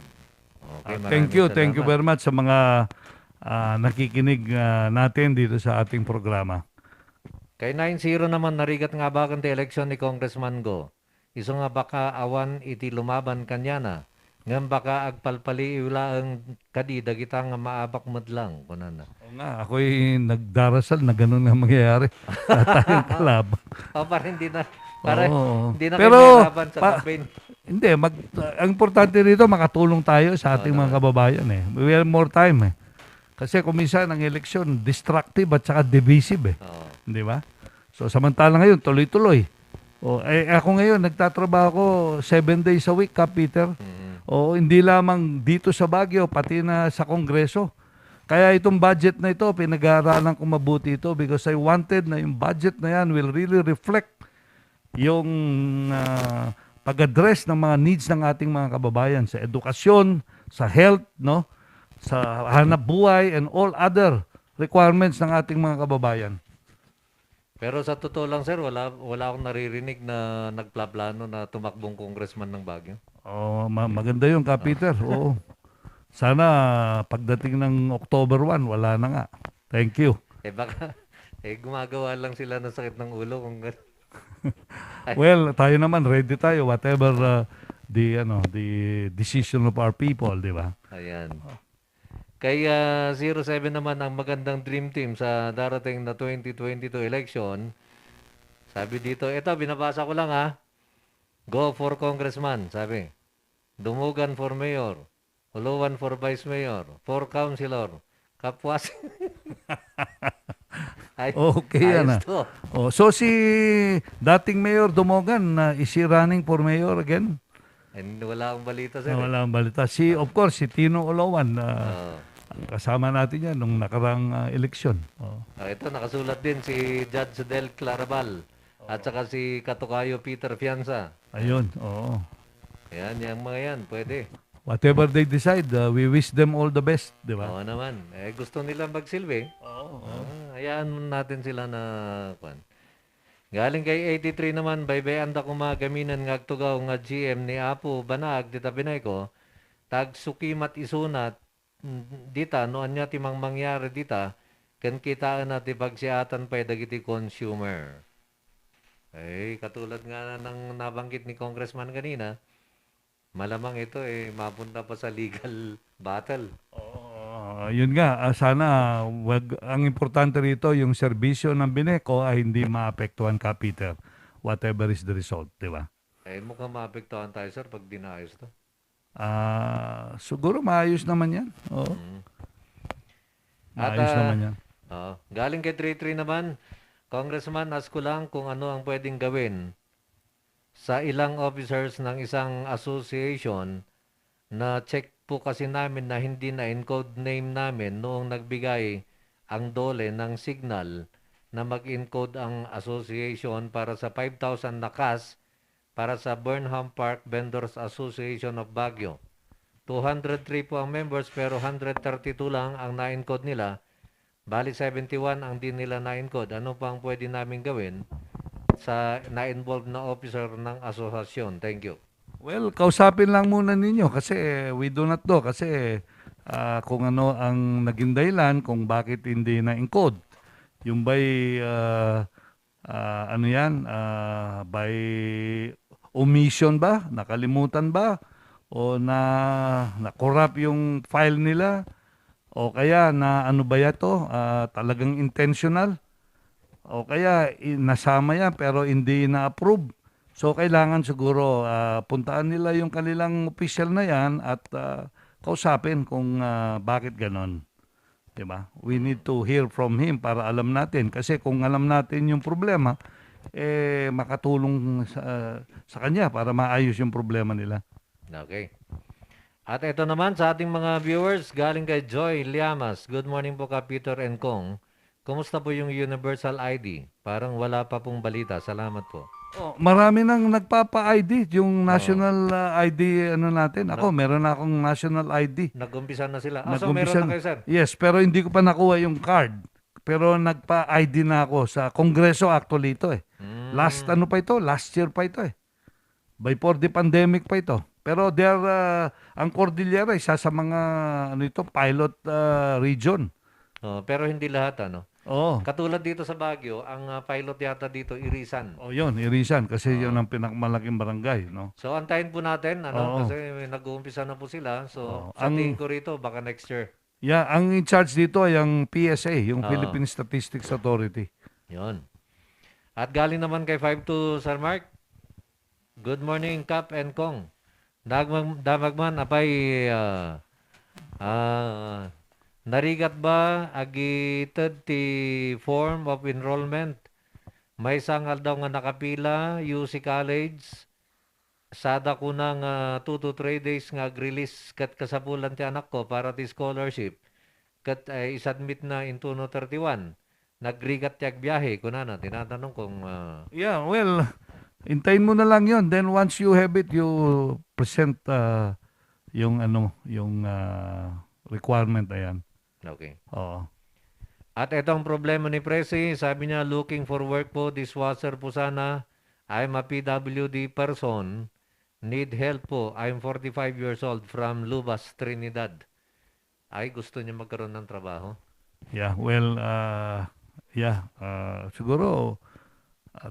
Okay, Thank you very much sa mga nakikinig natin dito sa ating programa. Kay 9-0 naman, narigat nga ba kan eleksyon ni Congressman Go? Iso nga baka awan iti lumaban kanya na. Ngam baka agpalpali iwala ang kadi dagita nga maabak madlang kunana. Oo nga, ako'y nagdarasal na ganun nga mangyayari sa tayong kalaban. Para hindi na Pero, kinahirapan sa campaign. Hindi, ang importante rito makatulong tayo sa ating mga kababayan eh. We have more time eh. Kasi kung minsan ang eleksyon destructive at saka divisive eh. Di ba? So samantala ngayon tuloy-tuloy. Ako ngayon nagtatrabaho ko 7 days a week, Peter. Hindi lamang dito sa Baguio, pati na sa Kongreso. Kaya itong budget na ito, pinag-aaralan ko mabuti ito because I wanted na yung budget na yan will really reflect yung pag-address ng mga needs ng ating mga kababayan sa edukasyon, sa health, no, sa hanap buhay, and all other requirements ng ating mga kababayan. Pero sa totoo lang, sir, wala akong naririnig na nagplaplano na tumakbong congressman ng Baguio. Maganda yun, Peter. Oo. Sana pagdating ng October 1, wala na nga. Thank you. Baka gumagawa lang sila ng sakit ng ulo kung gano'n. Well, tayo naman ready tayo whatever the decision of our people, di ba? Ayan. Kaya 07 naman ang magandang dream team sa darating na 2022 election. Sabi dito, ito binabasa ko lang ha. Go for congressman, sabi. Dumugan for mayor. Uluwan for vice mayor. For councilor. Kapwas. Okay yan. So si dating Mayor Dumogan, is he running for mayor again? And wala akong balita sir. Wala akong balita. Of course, si Tino Ulawan. Kasama natin yan nung nakarang eleksyon. Ito, nakasulat din si Judge Del Clarabal at saka si Katukayo Peter Fianza. Ayun, oo. Yan, yung mga yan, pwede. Whatever they decide, we wish them all the best, di ba? Oo naman. Gusto nila magsilbi. Hayaan natin sila na... Galing kay 83 naman, baybayan da kumagaminan ng agtugaw nga GM ni Apo Banag, dita binay ko, tag sukimat isunat, dita, noon niya timang mangyari dita, kan kitaan natin pagsiatan pa dagiti consumer. Katulad nga ng nabanggit ni Congressman kanina, malamang ito mapunta pa sa legal battle. Yun nga, sana ang importante rito yung serbisyo ng Bineco ay hindi maapektuhan ka, Peter. Whatever is the result, di ba? Mukhang maapektuhan tayo, sir, pag dinayos to. Siguro maayos naman yan. Oo. Maayos naman yan. Galing kay 33 naman, Congressman, ask ko lang kung ano ang pwedeng gawin sa ilang officers ng isang association na check po kasi namin na hindi na encode name namin noong nagbigay ang DOLE ng signal na mag-encode ang association para sa 5,000 na cash para sa Burnham Park Vendors Association of Baguio. 203 po ang members pero 132 lang ang na-encode nila. Bali 71 ang di nila na-encode. Ano pa ang pwede namin gawin sa na-involved na officer ng asosasyon? Thank you. Well, kausapin lang muna ninyo kasi we do not know kasi kung ano ang naging dahilan kung bakit hindi na-encode. Yung by by omission ba? Nakalimutan ba? O na-corrupt yung file nila? O kaya na ano ba yato? Talagang intentional? O kaya nasama yan pero hindi na-approve? So, kailangan siguro puntaan nila yung kanilang official na yan at kausapin kung bakit ganon. Diba? We need to hear from him para alam natin. Kasi kung alam natin yung problema, makatulong sa kanya para maayos yung problema nila. Okay. At ito naman sa ating mga viewers, galing kay Joy Liamas. Good morning po ka Peter and Kong. Kumusta po yung Universal ID? Parang wala pa pong balita. Salamat po. Marami nang nagpapa-ID, yung national ID natin. Ako, meron na akong national ID. Nag-umpisa na sila. So meron na kayo, sir? Yes, pero hindi ko pa nakuha yung card. Pero nagpa-ID na ako sa Kongreso actually ito eh. Last year pa ito eh. Before the pandemic pa ito. Pero ang Cordillera isa sa mga pilot region. Pero hindi lahat Oo. Katulad dito sa Baguio, ang pilot yata dito Irisan. Yun, Irisan kasi yun ang pinakamalaking barangay, no. So antayin po natin kasi nag-uumpisa na po sila. So sa tingin ko rito baka next year. Yeah, ang in charge dito ay ang PSA, yung Philippine Statistics Authority. Yon. At galing naman kay 52 Sir Mark. Good morning, Kap and Kong. Damagman, apay narigat ba agited ti form of enrollment? May sangal daw nga nakapila, UC College. Sada ko nang 2 to 3 days nga release kat kasapulan ti anak ko para ti scholarship. Kat isubmit na in 231. Nagrigat ti agbiyahe. Kunana, tinatanong kung... Yeah, well, intayin mo na lang yon. Then once you have it, you present yung requirement na yan. Okay. Oo. At itong problema ni Presi, sabi niya, looking for work po, dishwasher po sana. I'm a PWD person. Need help po. I'm 45 years old from Lubas, Trinidad. Ay, gusto niya magkaroon ng trabaho? Yeah, well, siguro,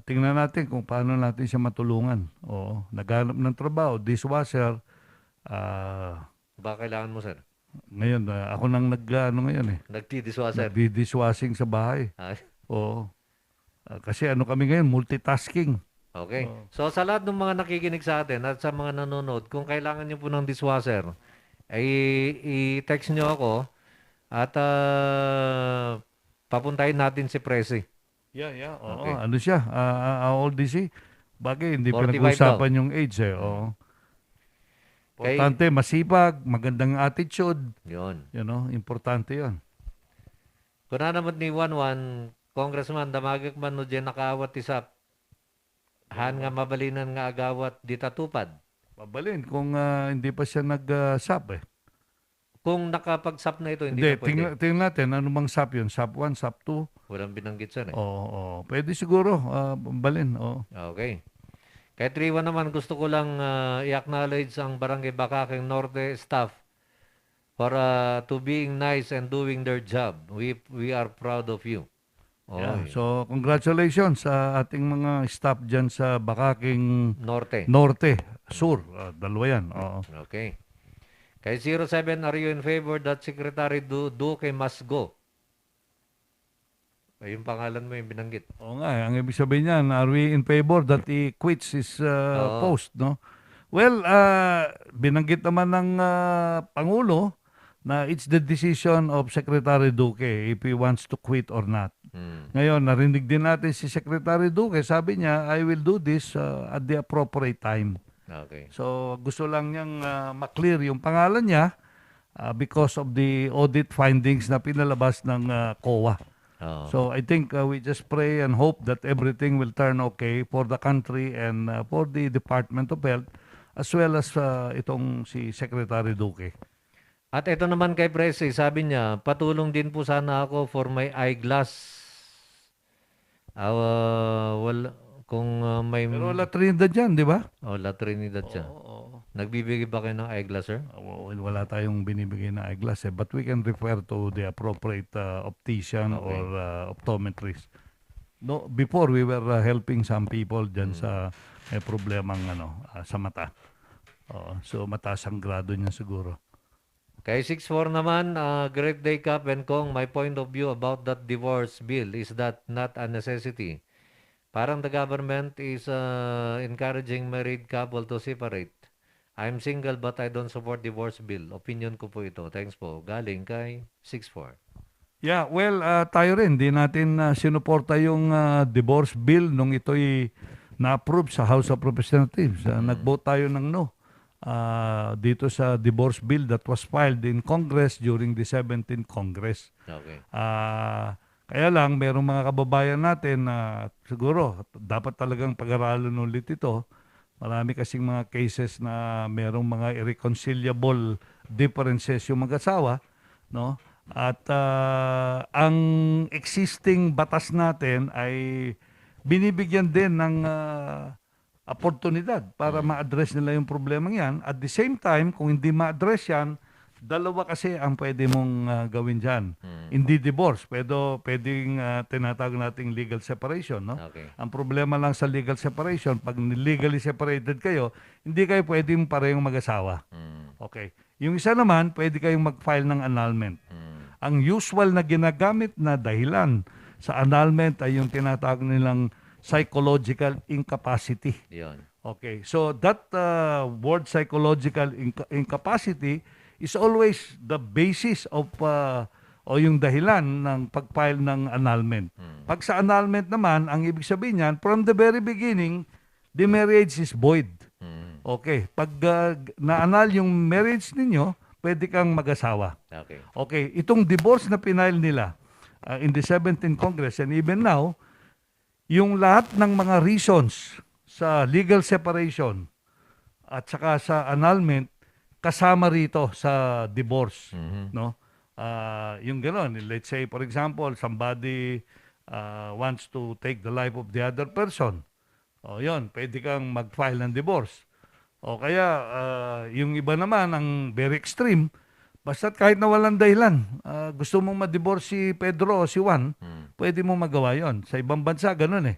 tingnan natin kung paano natin siya matulungan. Oo, naghanap ng trabaho, dishwasher. Ba kailangan mo, sir? Ngayon, ako nang ngayon eh. Nagdi-dishwasher? Nagdi-dishwashing sa bahay. Ay. Oo. Kasi kami ngayon, multitasking. Okay. So sa lahat ng mga nakikinig sa atin at sa mga nanonood, kung kailangan niyo po ng dishwasher, ay i-text niyo ako at papuntahin natin si Presi. Yeah. Oo. Okay. Ano siya? How old is he? Bagay, hindi 45 pinag-usapan yung age eh. Oo. Importante, masipag, magandang attitude. Yun. Importante yun. Kung naman ni Wanwan, Congressman, damagak man no dyan nakaawat isap. Han nga mabalinan nga agawat di tatupad. Mabalin kung hindi pa siya nag-SAP eh. Kung nakapag-SAP na ito, hindi na pwede. Tingnan natin, ano bang SAP yun? SAP 1, SAP 2? Walang binanggit sir eh. Oo. Pwede siguro, balin. Oo. Okay. Kay Triwa naman, gusto ko lang i-acknowledge ang Barangay Bacakeng Norte staff for to being nice and doing their job. We are proud of you. Yeah. So, congratulations sa ating mga staff dyan sa Bacakeng Norte. Sur. Dalawa yan. Oo. Okay. Kay 07, are you in favor that Secretary Duque must go? Ay, yung pangalan mo yung binanggit. Oo nga. Ang ibig sabihin niyan, are we in favor that he quits his post? No? Well, binanggit naman ng Pangulo na it's the decision of Secretary Duque if he wants to quit or not. Ngayon, narinig din natin si Secretary Duque, sabi niya, I will do this at the appropriate time. Okay. So, gusto lang niyang maklear yung pangalan niya because of the audit findings na pinalabas ng COA. So, I think we just pray and hope that everything will turn okay for the country and for the Department of Health as well as itong si Secretary Duque. At ito naman kay Presi, sabi niya, patulong din po sana ako for my eyeglass. Kung may... Pero La Trinidad yan, di ba? La Trinidad siya. Nagbibigay ba kayo ng eyeglass, sir? Wala tayong binibigay na eyeglass eh. But we can refer to the appropriate optician or optometrist. No, before we were helping some people dyan sa may problemang sa mata. So mataas ang grado niya siguro. Kay 6-4 naman, great day, Kap and Kong. My point of view about that divorce bill is that not a necessity. Parang the government is encouraging married couple to separate. I'm single but I don't support divorce bill. Opinion ko po ito. Thanks po. Galing kay 64. Yeah, well, tayo rin, di natin sinuporta yung divorce bill nung ito'y na-approve sa House of Representatives. Nag-vote tayo ng no dito sa divorce bill that was filed in Congress during the 17th Congress. Okay. Kaya lang, merong mga kababayan natin na siguro dapat talagang pag-aralan ulit ito. Marami kasing mga cases na merong mga irreconcilable differences yung mag-asawa, no? At ang existing batas natin ay binibigyan din ng oportunidad para ma-address nila yung problemang yan. At the same time, kung hindi ma-address yan, dalawa kasi ang pwede mong gawin dyan. Hindi divorce, pero pwedeng tinatawag nating legal separation. No? Okay. Ang problema lang sa legal separation, pag legally separated kayo, hindi kayo pwedeng parehong mag-asawa. Okay. Yung isa naman, pwede kayong mag-file ng annulment. Ang usual na ginagamit na dahilan sa annulment ay yung tinatawag nilang psychological incapacity. Yun. Okay. So that word psychological incapacity is always the basis of o yung dahilan ng pag-file ng annulment. Pag sa annulment naman, ang ibig sabihin niyan, from the very beginning, the marriage is void. Okay. Pag na-annul yung marriage ninyo, pwede kang mag-asawa. Okay. Okay. Itong divorce na pinail nila in the 17th Congress and even now, yung lahat ng mga reasons sa legal separation at saka sa annulment, kasama rito sa divorce. No? Yung gano'n, let's say, for example, somebody wants to take the life of the other person. O yun, pwede kang mag-file ng divorce. O kaya, yung iba naman, ang very extreme, basta't kahit na walang dahilan, gusto mong ma-divorce si Pedro o si Juan, pwede mong magawa yon. Sa ibang bansa, ganun eh.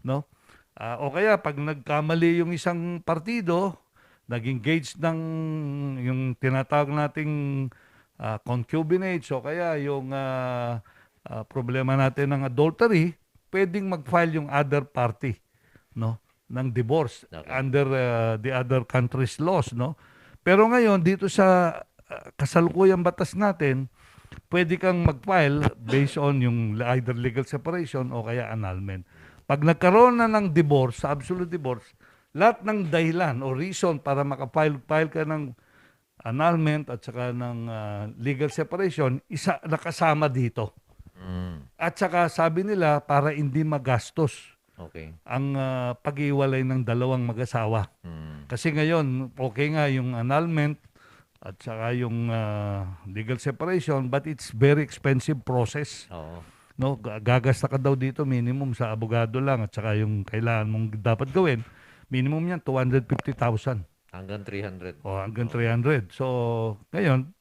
No? O kaya, pag nagkamali yung isang partido, nag-engage ng yung tinatawag nating concubinage o kaya yung problema natin ng adultery, pwedeng mag-file yung other party, no, ng divorce under the other country's laws, no. Pero ngayon dito sa kasalukuyang batas natin, pwede kang mag-file based on yung either legal separation o kaya annulment. Pag nagkaroon na ng divorce, absolute divorce, lahat ng dahilan o reason para makafile ka ng annulment at saka ng legal separation, isa nakasama dito. At saka sabi nila para hindi magastos ang pag-iwalay ng dalawang mag-asawa. Kasi ngayon, okay nga yung annulment at saka yung legal separation, but it's very expensive process. No, gagasta ka daw dito minimum sa abogado lang at saka yung kailangan mong dapat gawin, minimum yan 250,000. Hanggang 300. O hanggang 300. So, ngayon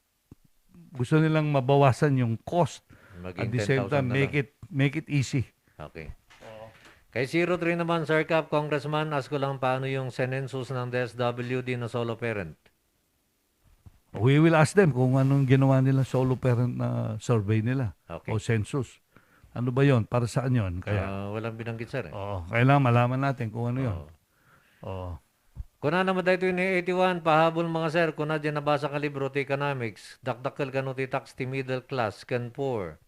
gusto nilang mabawasan yung cost. Maging at the same 10,000 time na make it easy. Okay. Kay 03 naman, Sir Cap, Congressman, ask ko lang paano yung census ng DSWD na solo parent. We will ask them kung anong ginawa nila solo parent na survey nila o census. Ano ba yon? Para saan yon? Kaya walang binanggit, sir. Kailangan malaman natin kung ano yon. Kuna naman dahito yung 81, pahabol mga sir, kuna dyan nabasa ka libro ti economics, dakdakkel ka no ti tax ti middle class, can poor,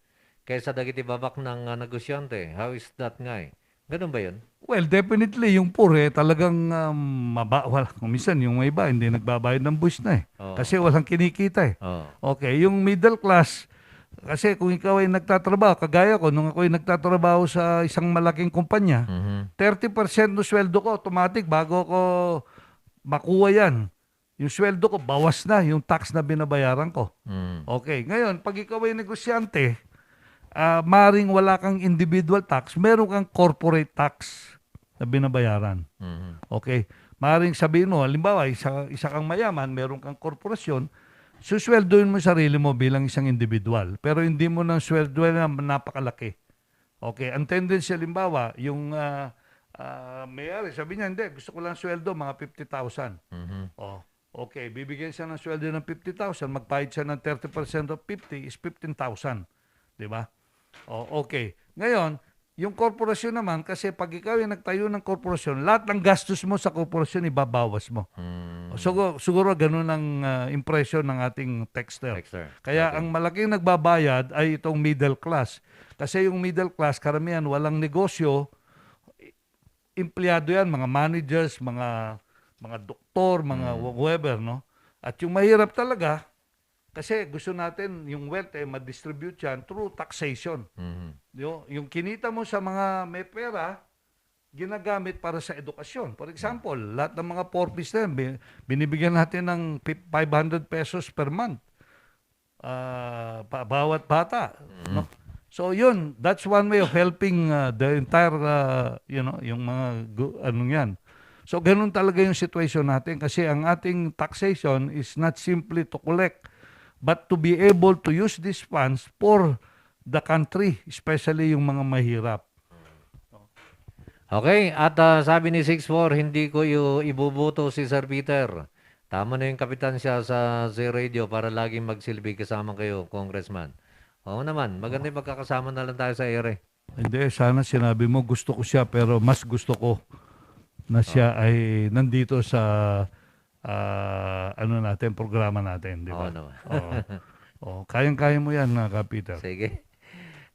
kaysa dagiti babak ng negosyante. How is that ngay? Ganun ba yun? Well, definitely, yung poor talagang mabawal. Kung minsan, yung may iba, hindi nagbabayad ng buwis na Kasi walang kinikita Okay, yung middle class, kasi kung ikaw ay nagtatrabaho, kagaya ko, nung ako ay nagtatrabaho sa isang malaking kumpanya, 30% ng sweldo ko, automatic, bago ko makuha yan, yung sweldo ko, bawas na yung tax na binabayaran ko. Okay, ngayon, pag ikaw ay negosyante, maring wala kang individual tax, meron kang corporate tax na binabayaran. Okay, maring sabihin mo, halimbawa, isa kang mayaman, meron kang korporasyon, susweldoin mo sarili mo bilang isang individual, pero hindi mo nang sweldo na napakalaki. Okay, ang tendency, halimbawa, yung mayari, sabi niya, hindi, gusto ko lang sweldo, mga 50,000. Okay, bibigyan siya ng sweldo ng 50,000, magpahid siya ng 30% of 50 is 15,000. Di ba? Okay. Ngayon, Yung korporasyon naman, kasi pag ikaw yung nagtayo ng korporasyon, lahat ng gastos mo sa korporasyon ibabawas mo. Siguro ganun ang impression ng ating texter. Kaya ang malaking nagbabayad ay itong middle class. Kasi yung middle class, karamihan walang negosyo, empleyado yan, mga managers, mga doktor, mga whoever, no? At yung mahirap talaga, kasi gusto natin yung wealth ma-distribute yan through taxation. Yung kinita mo sa mga may pera, ginagamit para sa edukasyon. For example, lahat ng mga porpis na yan, binibigyan natin ng 500 pesos per month. Bawat bata. No? So yun, that's one way of helping the entire, yung mga, anong yan. So ganun talaga yung situation natin kasi ang ating taxation is not simply to collect, but to be able to use these funds for the country, especially yung mga mahirap. Okay, at sabi ni 6'4", hindi ko ibubuto si Sir Peter. Tama na yung kapitan siya sa radio para laging magsilbi kasama kayo, Congressman. Oo naman, maganda yung magkakasama na lang tayo sa ere. Hindi, sana sinabi mo gusto ko siya pero mas gusto ko na siya ay nandito sa natin, programa natin, di ba? Oo naman. Kayang-kaya mo yan, Peter. Sige.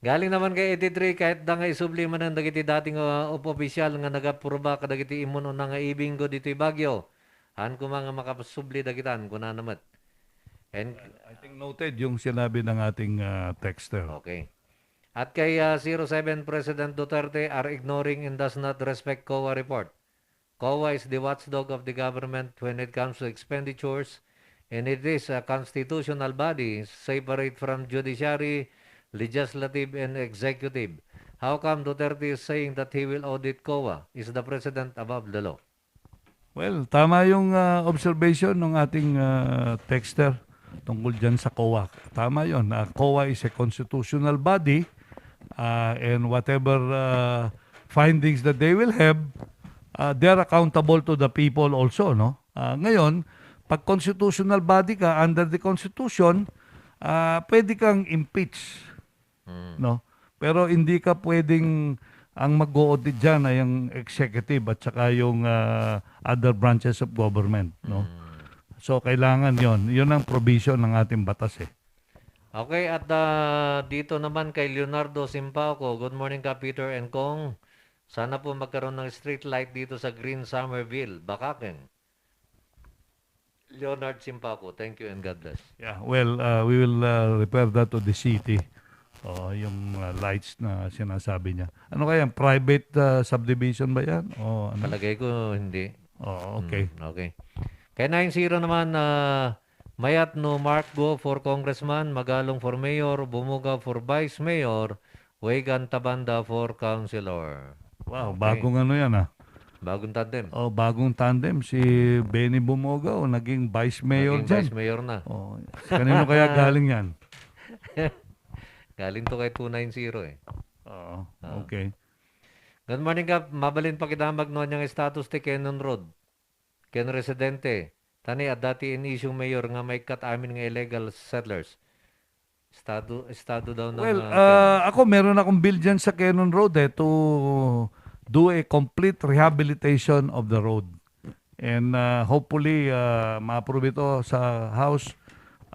Galing naman kay 83, kahit da nga isubli man ang dagiti dating opisyal nga nagapurba kadagiti imuno na nga ibing ko dito'y Bagyo. Han ko mga makapasubli dagitan, kuna namat. And, I think noted yung sinabi ng ating texter. Okay. At kay 07 President Duterte are ignoring and does not respect COA report. COA is the watchdog of the government when it comes to expenditures, and it is a constitutional body separate from judiciary, legislative, and executive. How come Duterte is saying that he will audit COA? Is the president above the law? Well, tama yung observation ng ating texter tungkol dyan sa COA. Tama yun. COA is a constitutional body and whatever findings that they will have, they're accountable to the people also, no? Ngayon, pag constitutional body ka, under the Constitution, pwede kang impeach, no? Pero hindi ka pwedeng ang mag-o-audit dyan ay yung executive at saka yung other branches of government, no? So, kailangan yon. Yun ang provision ng ating batas, eh. Okay, at dito naman kay Leonardo Simpauco. Good morning ka, Peter and Kong. Sana po magkaroon ng street light dito sa Green Somerville, Bakaken. Leonard Simpauco, thank you and God bless. Yeah, well, we will refer that to the city. Yung lights na sinasabi niya. Ano kaya? Private subdivision ba yan? Ano? Palagay ko hindi. Okay. Okay. Kay 90 naman, Mayat no Mark Go for Congressman, Magalong for Mayor, Bumuga for Vice Mayor, Wegan Tabanda for Councilor. Wow, Okay. bagong ano yan Bagong tandem. Bagong tandem. Si Benny Bumuga naging Vice Mayor Naging dyan. Vice Mayor na. Kanino kaya galing yan? Galing to kay 290 eh. Okay. Good morning ka, mabalin pa kita magnoon yung status ti Cannon Road. Ken residente. Tani at dati in-issue mayor nga may cut amin nga illegal settlers. Estado daw ng... Well, ako meron akong bill dyan sa Cannon Road to do a complete rehabilitation of the road. And hopefully, ma-approve ito sa House.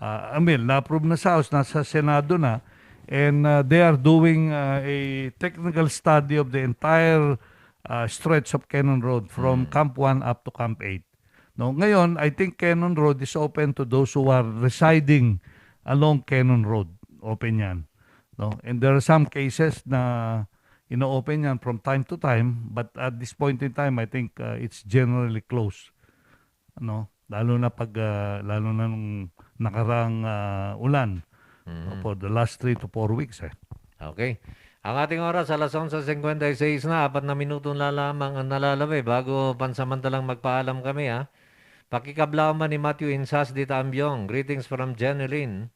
Na-approve na sa House, nasa Senado na. And they are doing a technical study of the entire stretch of Cannon Road from Camp 1 up to Camp 8. No, ngayon, I think Cannon Road is open to those who are residing along Cannon Road. Open yan. No? And there are some cases na ino-open yan from time to time, but at this point in time, I think it's generally closed. No? Lalo na nung nakarang ulan for the last 3 to 4 weeks. Okay. Ang ating oras, alas 11:56 na, 4 na minuto na lamang ang nalalabay bago pansamantalang magpaalam kami, ha. Pakikablaw man ni Matthew Insas di Tambyong. Greetings from Jeneline.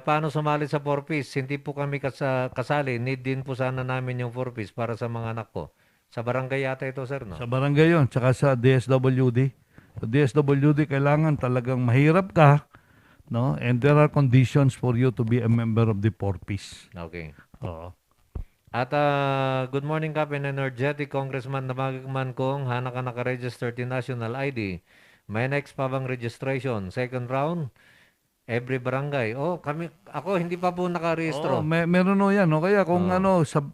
Paano sumali sa 4-piece? Hindi po kami kasali. Need din po sana namin yung 4-piece para sa mga anak ko. Sa barangay yata ito, sir, no? Sa barangay yun, tsaka sa DSWD. Sa DSWD, kailangan talagang mahirap ka, no? And there are conditions for you to be a member of the 4-piece. Okay. Oo. At good morning, Kap, and energetic Congressman na magagman kong hana ka naka-register ti National ID. May next pa bang registration? Second round? Every barangay. Ako hindi pa po nakarehistro. Meron o yan. Kaya kung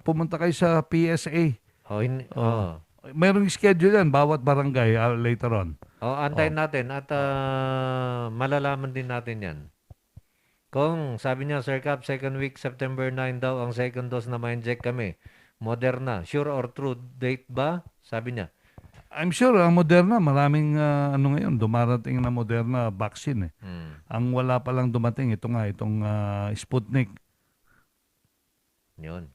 pumunta kayo sa PSA, merong schedule yan, bawat barangay later on. Antayin natin at malalaman din natin yan. Kung sabi niya, Sir Cap, second week, September 9 daw, ang second dose na ma-inject kami. Moderna, sure or true date ba? Sabi niya. I'm sure ang Moderna, maraming ngayon, dumarating na Moderna vaccine. Ang wala pa lang dumating, itong Sputnik. Yun.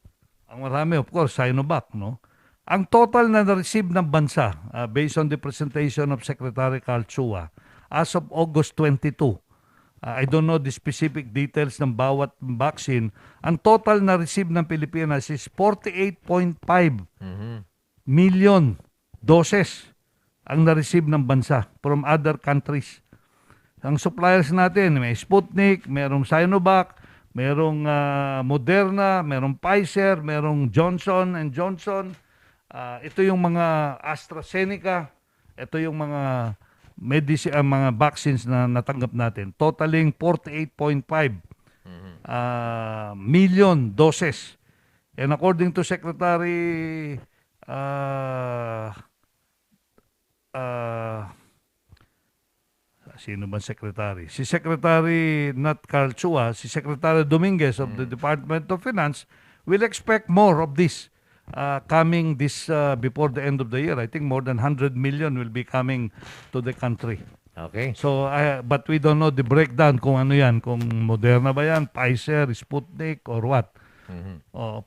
Ang marami, of course, Sinovac, no? Ang total na na-receive ng bansa, based on the presentation of Secretary Carl Chua, as of August 22, I don't know the specific details ng bawat vaccine, ang total na receive ng Pilipinas is 48.5 million doses ang na-receive ng bansa from other countries. Ang suppliers natin, may Sputnik, merong Sinovac, merong Moderna, merong Pfizer, merong Johnson & Johnson. Ito yung mga AstraZeneca, ito yung mga mga vaccines na natanggap natin. Totaling 48.5 million doses. And according to Secretary sino ba secretary? Si Secretary not Carl Chua, si Secretary Dominguez of the Department of Finance will expect more of this coming this before the end of the year. I think more than 100 million will be coming to the country. Okay. So, but we don't know the breakdown kung ano yan, kung Moderna ba yan, Pfizer, Sputnik, or what.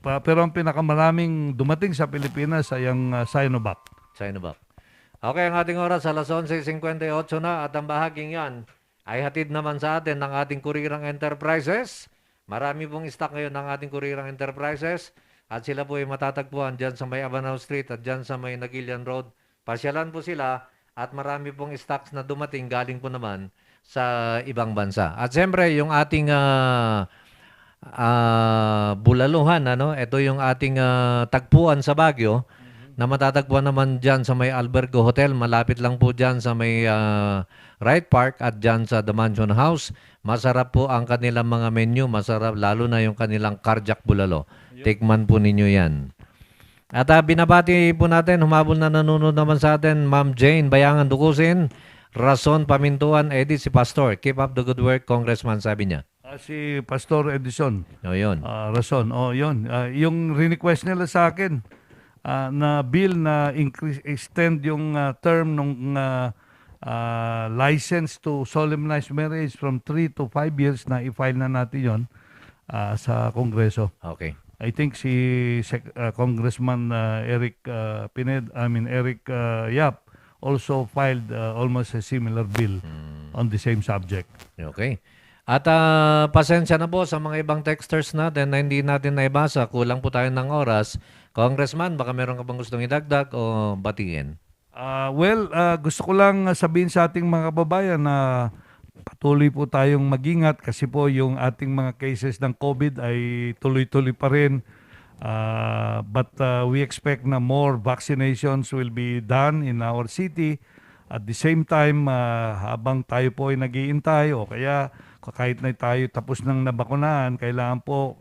Pero ang pinakamaraming dumating sa Pilipinas ay ang Sinovac. Okay, ang ating oras alas 11:58 na at ang bahaging yan ay hatid naman sa atin ng ating Kurirang Enterprises. Marami pong stock ngayon ng ating Kurirang Enterprises. At sila po ay matatagpuan dyan sa may Abanao Street at dyan sa may Nagilian Road. Pasyalan po sila at marami pong stocks na dumating galing po naman sa ibang bansa. At siyempre, yung ating bulaluhan, ito yung ating tagpuan sa Baguio na matatagpuan naman dyan sa may Albergo Hotel. Malapit lang po dyan sa may Wright Park at dyan sa The Mansion House. Masarap po ang kanilang mga menu. Masarap lalo na yung kanilang cardiac bulalo. Tikman po ninyo yan. At binabati po natin, humabol na nanonood naman sa atin, Ma'am Jane Bayangan Dukusin, Rason Pamintuan, Edith, si Pastor. Keep up the good work, Congressman, sabi niya. Si Pastor Edison. Yun. Rason. Yun. Yung request nila sa akin na bill na extend yung term ng license to solemnize marriage from 3 to 5 years na i-file na natin yun sa Kongreso. Okay. I think si Congressman Eric Yap also filed almost a similar bill on the same subject. Okay. At pasensya na po sa mga ibang texters natin na hindi natin naibasa. Kulang po tayo ng oras. Congressman, baka meron ka bang gustong idagdag o batiin? Gusto ko lang sabihin sa ating mga kababayan na patuloy po tayong mag-ingat kasi po yung ating mga cases ng COVID ay tuloy-tuloy pa rin. But we expect na more vaccinations will be done in our city. At the same time, habang tayo po ay nag-iintay o kaya kahit na tayo tapos nang nabakunahan, kailangan po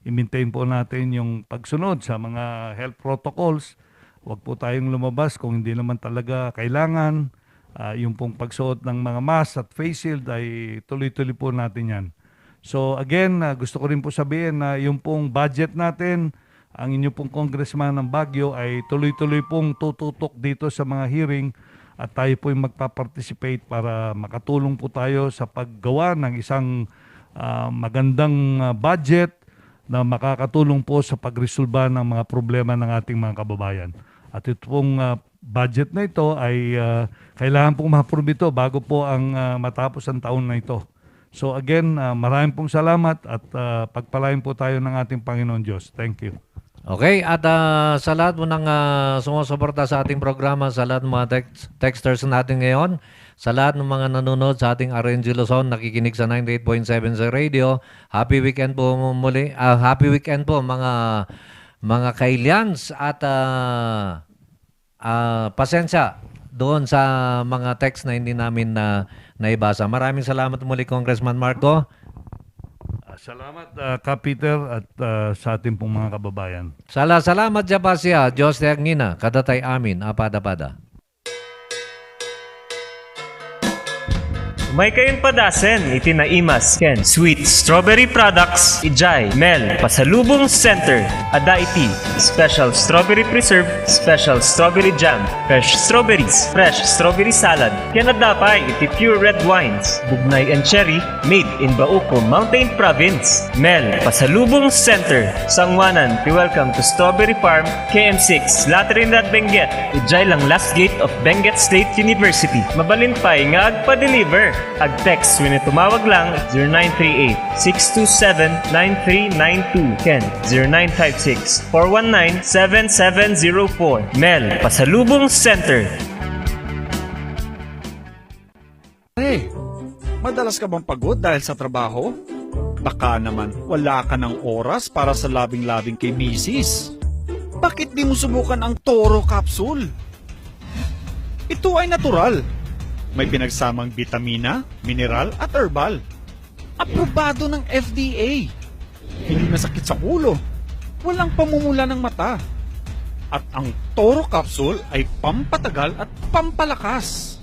i-maintain po natin yung pagsunod sa mga health protocols. Huwag po tayong lumabas kung hindi naman talaga kailangan. Yung pong pagsuot ng mga mask at face shield ay tuloy-tuloy po natin yan. So again, gusto ko rin po sabihin na yung pong budget natin, ang inyo pong congressman ng Baguio ay tuloy-tuloy pong tututok dito sa mga hearing at tayo po yung magpa-participate para makatulong po tayo sa paggawa ng isang magandang budget na makakatulong po sa pagresolba ng mga problema ng ating mga kababayan. At ito pong budget na ito ay kailangan pong ma-approve ito bago po ang matapos ang taon na ito. So again, maraming pong salamat at pagpalain po tayo ng ating Panginoon Diyos. Thank you. Okay, at sa lahat mo ng sumusuporta sa ating programa, sa lahat ng mga texters natin ngayon, sa lahat ng mga nanonood sa ating RNG Luzon, nakikinig sa 98.7 sa radio, happy weekend po muli. Happy weekend po mga mga kailians at pasensya doon sa mga text na hindi namin naibasa. Maraming salamat muli, Congressman Marco. Salamat, Ka Peter, at sa ating pong mga kababayan. Salamat Japasya, Diyos te Angina, kadatay amin, apada-pada. May kayong padasen, itinaimas, Ken. Sweet Strawberry Products, Ijay, Mel, Pasalubong Center, Adaiti, Special Strawberry Preserve, Special Strawberry Jam, Fresh Strawberries, Fresh Strawberry Salad, Kenadapay, iti Pure Red Wines, Bugnay and Cherry, made in Bauco, Mountain Province, Mel, Pasalubong Center, Sangwanan, welcome to Strawberry Farm, KM6, Latrinidad, Benguet, Ijay lang last gate of Benguet State University, Mabalinpay, nga agpa-deliver. Ag-text when tumawag lang 0938-627-9392. Ken 0956-419-7704. Mel, Pasalubong Center. Hey, madalas ka bang pagod dahil sa trabaho? Baka naman wala ka ng oras para sa labing-labing kay misis. Bakit di mo subukan ang Toro Capsule? Ito ay natural. May pinagsamang bitamina, mineral at herbal. Aprobado ng FDA. Hindi masakit sa ulo. Walang pamumula ng mata. At ang Toro Capsule ay pampatagal at pampalakas.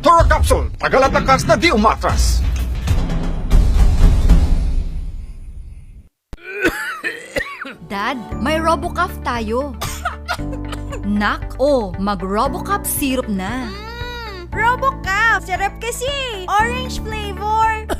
Toro Capsule, tagal at lakas na di umatras. Dad, may RoboCaf tayo. Nak, mag-RoboCaf syrup na. RoboCaf! Sarap kasi! Orange flavor!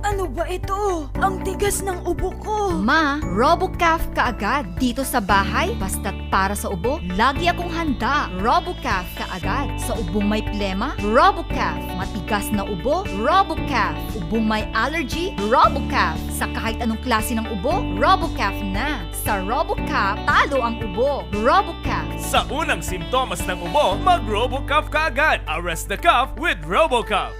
Ano ba ito? Ang tigas ng ubo ko. Ma, RoboCaf kaagad. Dito sa bahay, basta't para sa ubo, lagi akong handa. RoboCaf kaagad. Sa ubong may plema, RoboCaf. Matigas na ubo, RoboCaf. Ubong may allergy, RoboCaf. Sa kahit anong klase ng ubo, RoboCaf na. Sa RoboCaf, talo ang ubo. RoboCaf. Sa unang simptomas ng ubo, mag-RoboCaf ka agad. Arrest the cough with RoboCaf.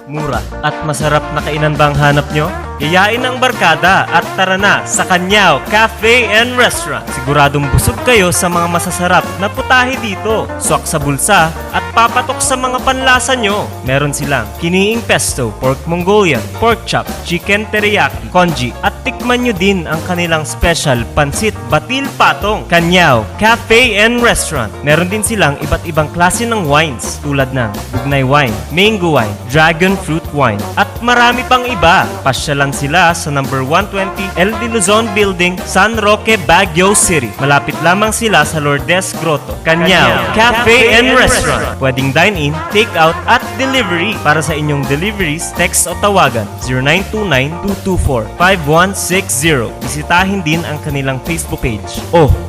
Mura at masarap na kainan ba ang hanap nyo? Yayain ang barkada at tara na sa Kanyao Cafe and Restaurant. Siguradong busog kayo sa mga masasarap na putahe dito. Swak sa bulsa at papatok sa mga panlasa nyo. Meron silang kiniing pesto, pork Mongolian, pork chop, chicken teriyaki, congee at tikman nyo din ang kanilang special pansit batil patong. Kanyao Cafe and Restaurant. Meron din silang iba't ibang klase ng wines tulad ng bugnay wine, mango wine, dragon fruit wine at marami pang iba. Pasyalan sila sa number 120 El de Luzon Building, San Roque, Baguio City. Malapit lamang sila sa Lourdes Grotto. Kanyao Cafe and Restaurant. Pwedeng dine-in, take-out at delivery. Para sa inyong deliveries, text o tawagan 0929-224-5160. Bisitahin din ang kanilang Facebook page.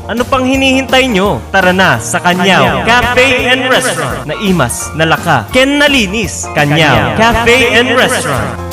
Ano pang hinihintay nyo? Tara na sa Kanyao Cafe and Restaurant. Naimas, nalaka, ken nalinis. Kanyao Cafe and Restaurant.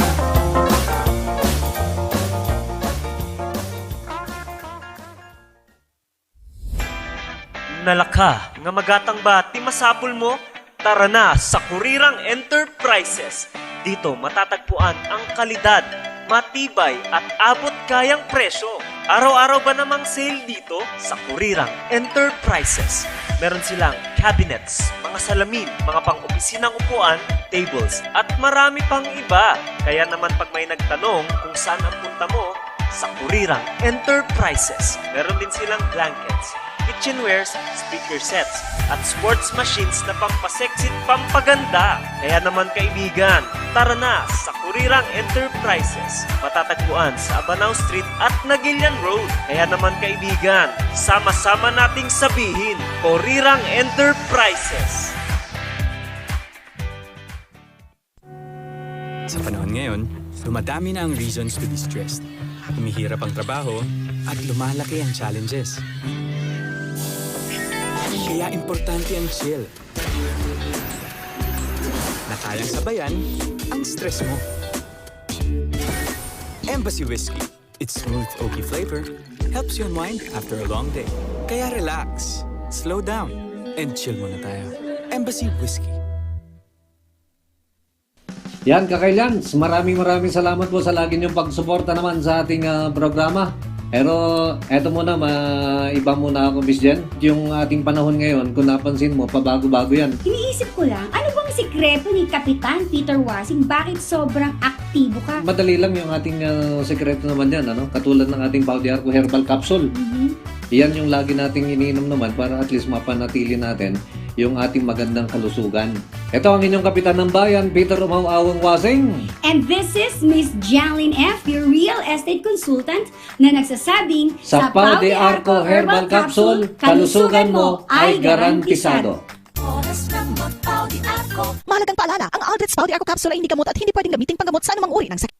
Nalaka, nga magatang ba ti masapul mo? Tara na sa Kurirang Enterprises. Dito matatagpuan ang kalidad, matibay at abot kayang presyo. Araw-araw ba namang sale dito sa Kurirang Enterprises? Meron silang cabinets, mga salamin, mga pang-opisinang upuan, tables, at marami pang iba. Kaya naman pag may nagtanong kung saan ang punta mo, sa Kurirang Enterprises. Meron din silang blankets, kitchenwares, speaker sets, at sports machines na pampaseksit pampaganda. Kaya naman kaibigan, tara na sa Kurirang Enterprises. Matatagpuan sa Abanao Street at Nagilian Road. Kaya naman kaibigan, sama-sama nating sabihin, Kurirang Enterprises. Sa panahon ngayon, dumadami na ang reasons to be stressed. Humihirap ang trabaho at lumalaki ang challenges. Kaya importante ang chill. Na kayang sabayan ang stress mo. Embassy Whiskey. Its smooth, oaky flavor helps you unwind after a long day. Kaya relax, slow down, and chill muna tayo. Embassy Whiskey. Yan, Kakailans, maraming salamat po sa lagi niyong pagsuporta naman sa ating programa. Pero eto muna, iba muna ako, Miss Jen. Yung ating panahon ngayon, kung napansin mo, pabago-bago yan. Iniisip ko lang, ano bang sikreto ni Kapitan Peter Wasing? Bakit sobrang aktibo ka? Madali lang yung ating sekreto naman yan, ano? Katulad ng ating Pau de Arco Herbal Capsule. Yan yung lagi nating iniinom naman para at least mapanatili natin yung ating magandang kalusugan. Ito ang inyong kapitan ng bayan, Peter Umawawang Wasing. And this is Miss Janlyn F., your real estate consultant, na nagsasabing, Sa Pau de Arco Herbal Capsule, kalusugan mo ay garantisado. Mahalagang paalala, ang Aldrich Pau de Arco Capsule ay hindi gamot at hindi pwedeng gamitin panggamot sa anumang uri ng sakit.